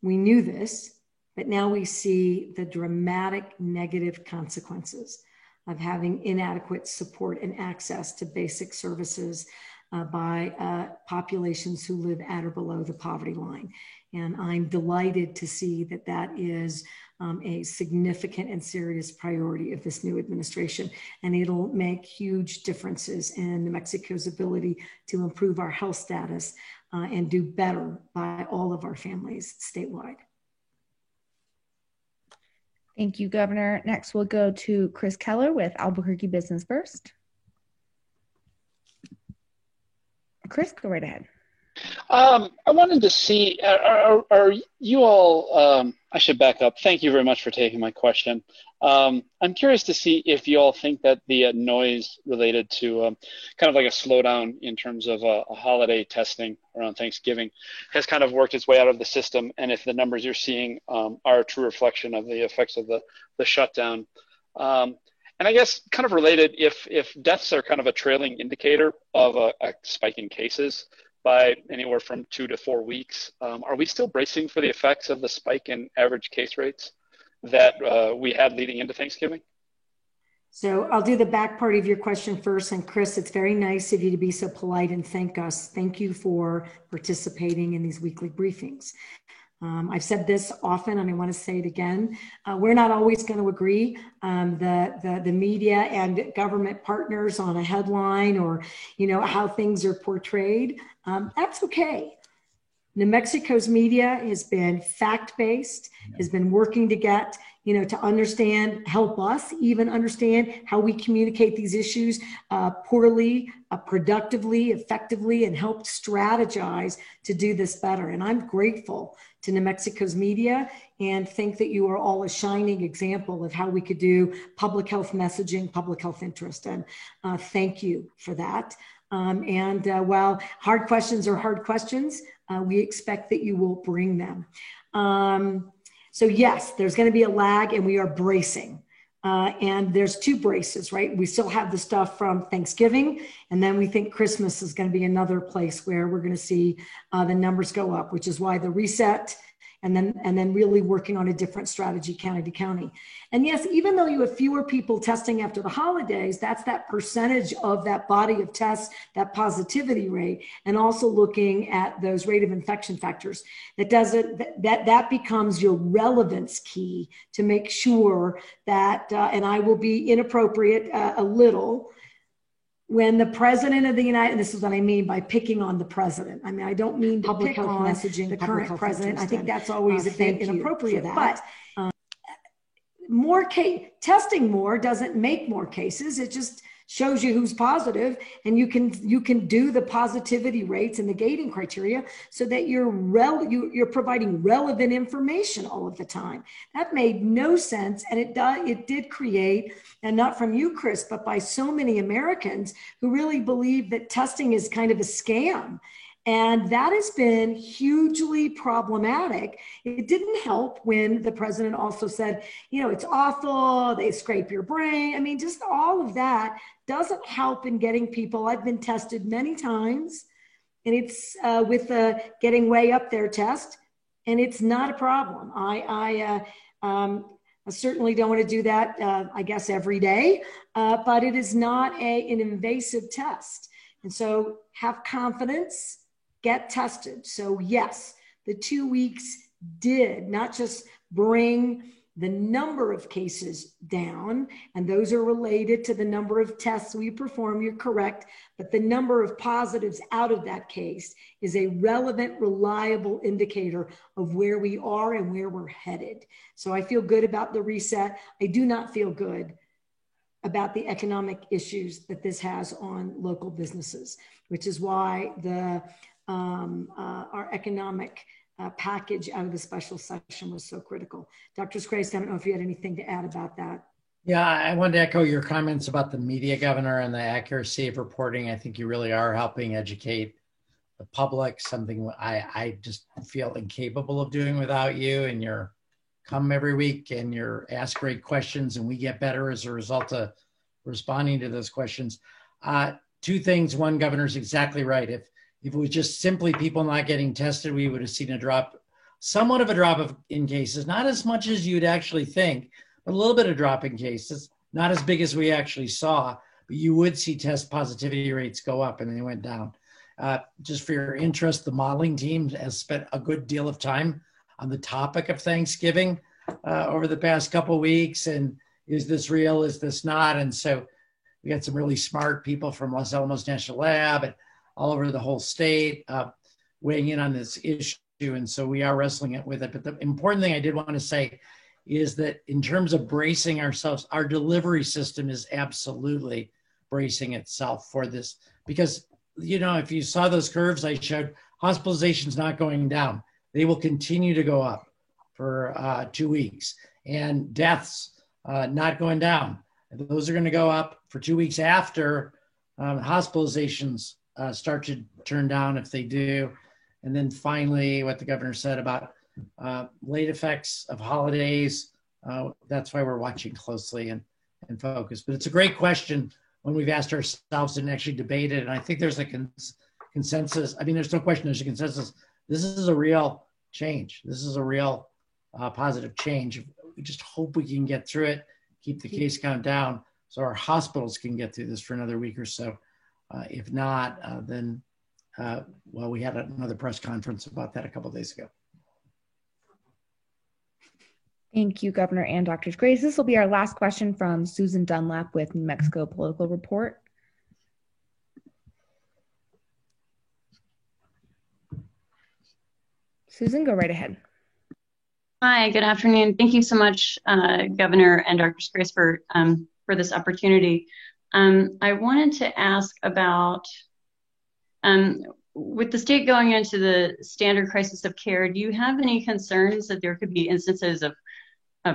knew this, but now we see the dramatic negative consequences of having inadequate support and access to basic services by populations who live at or below the poverty line. And I'm delighted to see that is a significant and serious priority of this new administration. And it'll make huge differences in New Mexico's ability to improve our health status and do better by all of our families statewide. Thank you, Governor. Next, we'll go to Chris Keller with Albuquerque Business First. Chris, go right ahead. I wanted to see, are you all, I should back up. Thank you very much for taking my question. I'm curious to see if you all think that the noise related to kind of like a slowdown in terms of a holiday testing around Thanksgiving has kind of worked its way out of the system, and if the numbers you're seeing are a true reflection of the effects of the shutdown. And I guess kind of related, if deaths are kind of a trailing indicator of a spike in cases by anywhere from 2 to 4 weeks, are we still bracing for the effects of the spike in average case rates that we had leading into Thanksgiving? So I'll do the back part of your question first. And Chris, it's very nice of you to be so polite and thank us. Thank you for participating in these weekly briefings. I've said this often, and I want to say it again. We're not always going to agree. The media and government partners on a headline or, how things are portrayed. That's okay. New Mexico's media has been fact-based, has been working to get, to understand, help us even understand how we communicate these issues poorly, productively, effectively, and help strategize to do this better. And I'm grateful to New Mexico's media and think that you are all a shining example of how we could do public health messaging, public health interest. And thank you for that. While hard questions are hard questions, we expect that you will bring them. So yes, there's going to be a lag and we are bracing. And there's 2 braces, right? We still have the stuff from Thanksgiving, and then we think Christmas is going to be another place where we're going to see the numbers go up, which is why the reset and then really working on a different strategy county to county. And yes, even though you have fewer people testing after the holidays, that's that percentage of that body of tests, that positivity rate, and also looking at those rate of infection factors. That becomes your relevance key to make sure that, and I will be inappropriate a little, when the president of the United, this is what I mean by picking on the president. I mean, I don't mean to pick on messaging, the current president. I think that's always a bit inappropriate, but testing more doesn't make more cases. It just shows you who's positive, and you can do the positivity rates and the gating criteria so that you're providing relevant information all of the time. That made no sense, and it did create, and not from you, Chris, but by so many Americans who really believe that testing is kind of a scam. And that has been hugely problematic. It didn't help when the president also said, it's awful, they scrape your brain. I mean, just all of that doesn't help in getting people. I've been tested many times, and it's with the getting way up there test, and it's not a problem. I certainly don't want to do that, I guess, every day, but it is not an invasive test. And so have confidence. Get tested. So yes, the 2 weeks did not just bring the number of cases down, and those are related to the number of tests we perform, you're correct, but the number of positives out of that case is a relevant, reliable indicator of where we are and where we're headed. So I feel good about the reset. I do not feel good about the economic issues that this has on local businesses, which is why our economic package out of the special session was so critical. Dr. Scrace, I don't know if you had anything to add about that. Yeah, I wanted to echo your comments about the media, Governor, and the accuracy of reporting. I think you really are helping educate the public, something I just feel incapable of doing without you. And you're come every week and you're ask great questions, and we get better as a result of responding to those questions. 2 things. One, Governor's exactly right. If it was just simply people not getting tested, we would have seen somewhat of a drop in cases, not as much as you'd actually think, but a little bit of drop in cases, not as big as we actually saw, but you would see test positivity rates go up, and they went down. Just for your interest, the modeling team has spent a good deal of time on the topic of Thanksgiving over the past couple of weeks. And is this real? Is this not? And so we got some really smart people from Los Alamos National Lab and all over the whole state weighing in on this issue. And so we are wrestling with it. But the important thing I did want to say is that in terms of bracing ourselves, our delivery system is absolutely bracing itself for this. Because, if you saw those curves I showed, hospitalization's not going down. They will continue to go up for 2 weeks. And deaths not going down. Those are going to go up for 2 weeks after hospitalizations start to turn down, if they do. And then finally, what the governor said about late effects of holidays, that's why we're watching closely. And and focus. But it's a great question when we've asked ourselves and actually debated. And I think there's a consensus. I mean, there's no question there's a consensus. This is a real change. This is a real positive change. We just hope we can get through it, keep the case count down so our hospitals can get through this for another week or so. If not, then, well, we had another press conference about that a couple of days ago. Thank you, Governor and Dr. Grace. This will be our last question from Susan Dunlap with New Mexico Political Report. Susan, go right ahead. Hi, good afternoon. Thank you so much, Governor and Dr. Grace, for this opportunity. I wanted to ask about, with the state going into the standard crisis of care, do you have any concerns that there could be instances of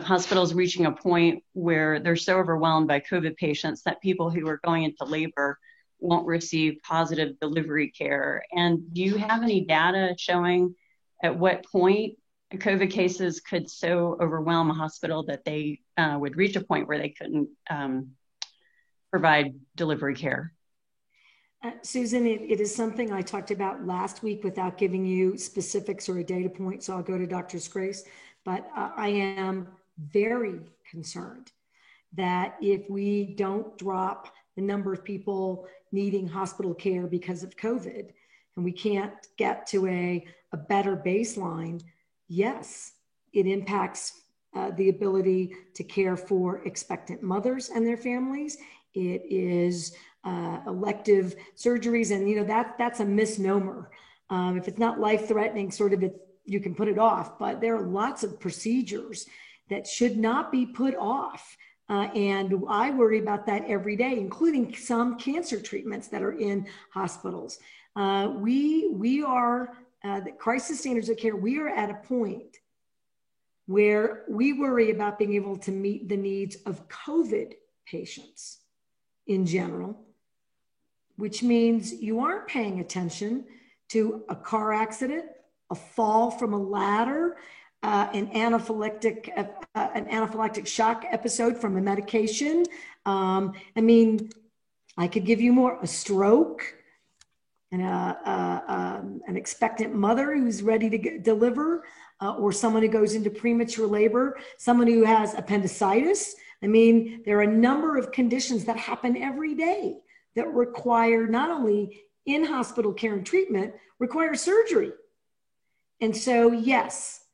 hospitals reaching a point where they're so overwhelmed by COVID patients that people who are going into labor won't receive positive delivery care? And do you have any data showing at what point COVID cases could so overwhelm a hospital that they would reach a point where they couldn't provide delivery care? Susan, it is something I talked about last week without giving you specifics or a data point, so I'll go to Dr. Grace. But I am very concerned that if we don't drop the number of people needing hospital care because of COVID, and we can't get to a better baseline, yes, it impacts the ability to care for expectant mothers and their families. It is elective surgeries, and that's a misnomer. If it's not life-threatening, you can put it off, but there are lots of procedures that should not be put off. And I worry about that every day, including some cancer treatments that are in hospitals. We are, the crisis standards of care, we are at a point where we worry about being able to meet the needs of COVID patients in general, which means you aren't paying attention to a car accident, a fall from a ladder, an anaphylactic shock episode from a medication. I mean, I could give you more, a stroke, and an expectant mother who's ready to deliver, or someone who goes into premature labor, someone who has appendicitis. I mean, there are a number of conditions that happen every day that require not only in-hospital care and treatment, require surgery. And so, yes,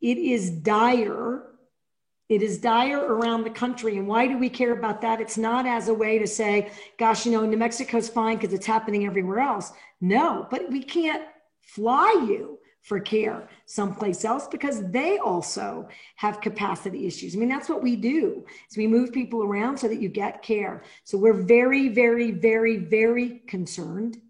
it is dire. It is dire around the country. And why do we care about that? It's not as a way to say, gosh, New Mexico's fine because it's happening everywhere else. No, but we can't fly you for care someplace else because they also have capacity issues. I mean, that's what we do, is we move people around so that you get care. So we're very, very, very, very concerned.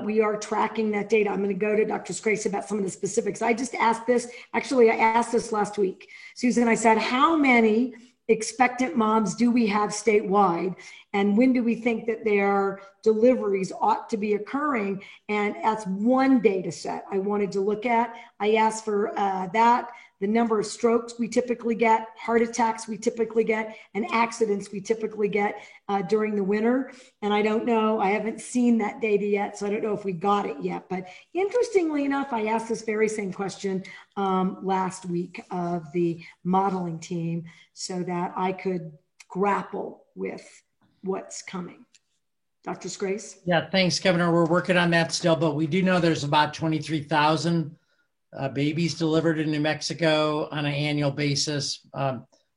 We are tracking that data. I'm going to go to Dr. Grace about some of the specifics. I just asked this, actually, I asked this last week. Susan, I said, how many expectant moms do we have statewide? And when do we think that their deliveries ought to be occurring? And that's one data set I wanted to look at. I asked for that, the number of strokes we typically get, heart attacks we typically get, and accidents we typically get during the winter. And I don't know, I haven't seen that data yet, so I don't know if we got it yet. But interestingly enough, I asked this very same question last week of the modeling team so that I could grapple with what's coming. Dr. Grace? Yeah, thanks, Governor. We're working on that still, but we do know there's about 23,000 babies delivered in New Mexico on an annual basis.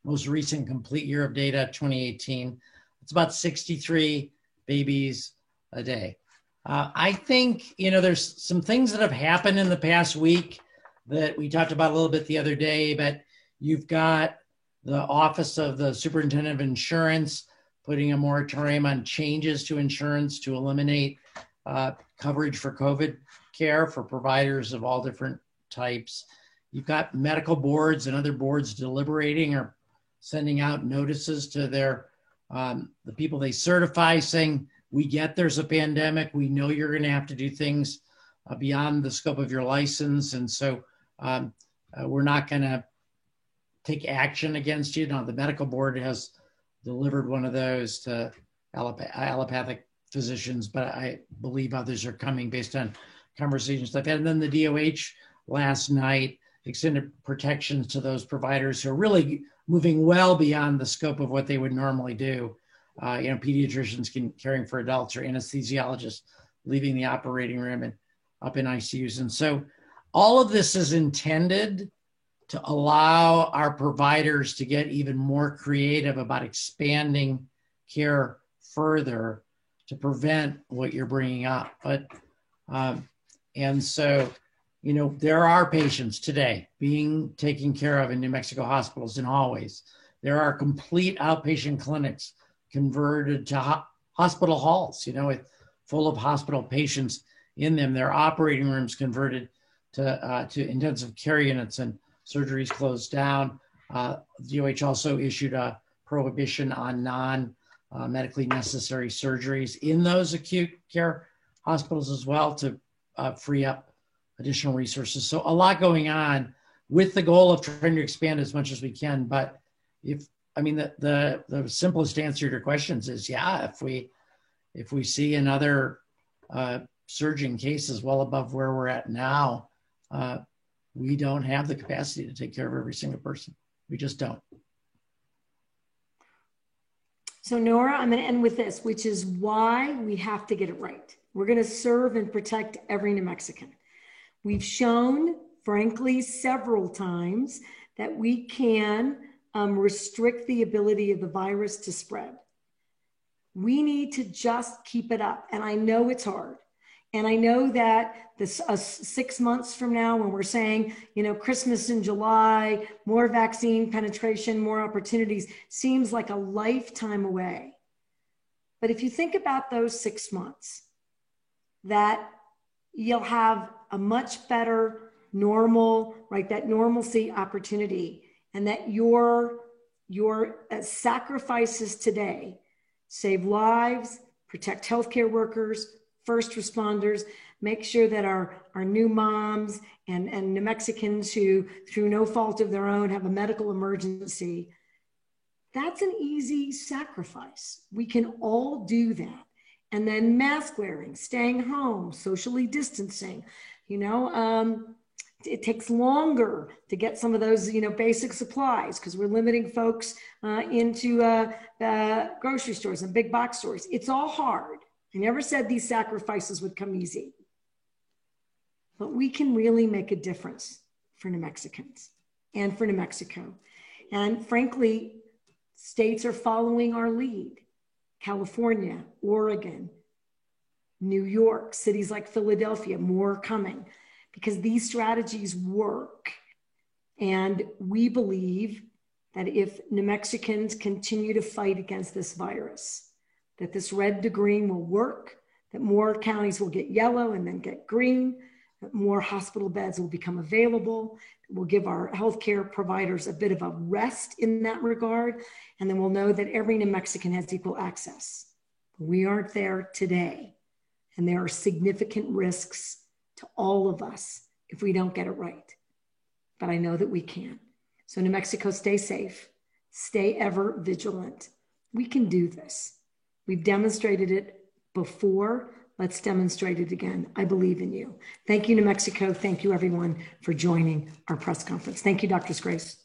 Most recent complete year of data, 2018. It's about 63 babies a day. I think, there's some things that have happened in the past week that we talked about a little bit the other day, but you've got the Office of the Superintendent of Insurance putting a moratorium on changes to insurance to eliminate coverage for COVID care for providers of all different types. You've got medical boards and other boards deliberating or sending out notices to their the people they certify saying, we get there's a pandemic. We know you're going to have to do things beyond the scope of your license. And so we're not going to take action against you. Now, the medical board has delivered one of those to allopathic physicians, but I believe others are coming based on conversations I've had. And then the DOH last night extended protections to those providers who are really moving well beyond the scope of what they would normally do. Pediatricians caring for adults or anesthesiologists leaving the operating room and up in ICUs. And so all of this is intended to allow our providers to get even more creative about expanding care further to prevent what you're bringing up. But, and so, there are patients today being taken care of in New Mexico hospitals and always. There are complete outpatient clinics converted to hospital halls, with full of hospital patients in them. There are operating rooms converted to intensive care units and surgeries closed down. DOH also issued a prohibition on non-medically necessary surgeries in those acute care hospitals as well to free up additional resources. So a lot going on with the goal of trying to expand as much as we can. But the simplest answer to your questions is, if we see another surge in cases well above where we're at now, we don't have the capacity to take care of every single person. We just don't. So Nora, I'm going to end with this, which is why we have to get it right. We're going to serve and protect every New Mexican. We've shown, frankly, several times that we can restrict the ability of the virus to spread. We need to just keep it up. And I know it's hard. And I know that this 6 months from now, when we're saying, Christmas in July, more vaccine penetration, more opportunities, seems like a lifetime away. But if you think about those 6 months, that you'll have a much better normal, right? That normalcy opportunity, and that your sacrifices today save lives, protect healthcare workers, first responders, make sure that our new moms and New Mexicans who, through no fault of their own, have a medical emergency. That's an easy sacrifice. We can all do that. And then mask wearing, staying home, socially distancing, it takes longer to get some of those, basic supplies because we're limiting folks into grocery stores and big box stores. It's all hard. I never said these sacrifices would come easy, but we can really make a difference for New Mexicans and for New Mexico. And frankly, states are following our lead. California, Oregon, New York, cities like Philadelphia, more coming, because these strategies work. And we believe that if New Mexicans continue to fight against this virus, that this red to green will work, that more counties will get yellow and then get green, that more hospital beds will become available. We'll give our healthcare providers a bit of a rest in that regard. And then we'll know that every New Mexican has equal access. We aren't there today. And there are significant risks to all of us if we don't get it right. But I know that we can. So New Mexico, stay safe, stay ever vigilant. We can do this. We've demonstrated it before. Let's demonstrate it again. I believe in you. Thank you, New Mexico. Thank you, everyone, for joining our press conference. Thank you, Dr. Scrace.